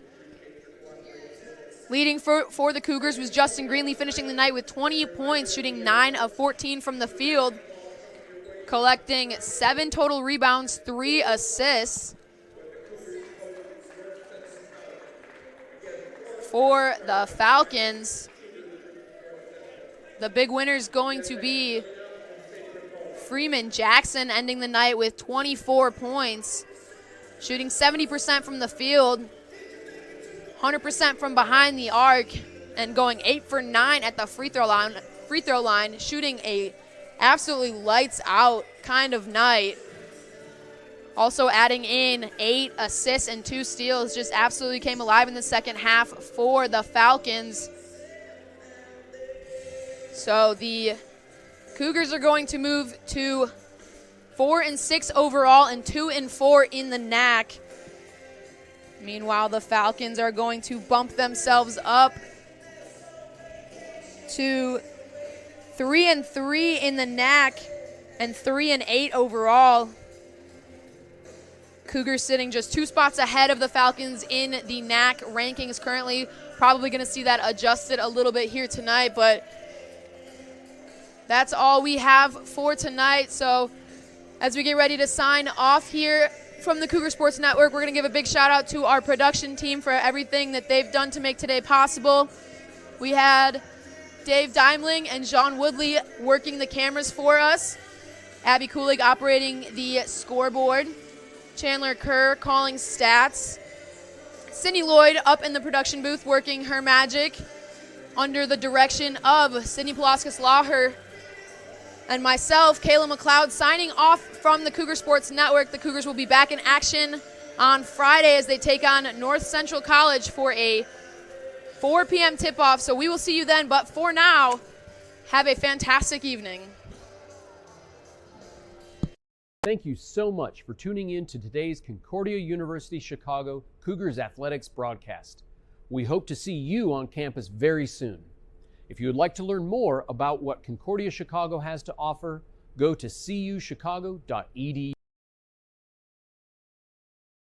Leading for the Cougars was Justin Greenlee, finishing the night with 20 points, shooting 9 of 14 from the field, collecting 7 total rebounds, 3 assists. For the Falcons, the big winner is going to be Freeman Jackson, ending the night with 24 points, shooting 70% from the field, 100% from behind the arc, and going 8 for 9 at the free throw line, shooting a absolutely lights out kind of night. Also adding in 8 assists and 2 steals, just absolutely came alive in the second half for the Falcons. So the Cougars are going to move to 4-6 overall and 2-4 in the NAC. Meanwhile, the Falcons are going to bump themselves up to 3-3 in the NAC and 3-8 overall. Cougars sitting just 2 spots ahead of the Falcons in the NAC rankings currently. Probably going to see that adjusted a little bit here tonight, but that's all we have for tonight. So as we get ready to sign off here from the Cougar Sports Network, we're going to give a big shout out to our production team for everything that they've done to make today possible. We had Dave Daimling and John Woodley working the cameras for us, Abby Kulig operating the scoreboard, Chandler Kerr calling stats, Cindy Lloyd up in the production booth working her magic under the direction of Sydney Pulaskis-Laher, and myself, Kayla McLeod, signing off from the Cougar Sports Network. The Cougars will be back in action on Friday as they take on North Central College for a 4 p.m. tip-off. So we will see you then. But for now, have a fantastic evening. Thank you so much for tuning in to today's Concordia University Chicago Cougars Athletics broadcast. We hope to see you on campus very soon. If you would like to learn more about what Concordia Chicago has to offer, go to cuchicago.edu.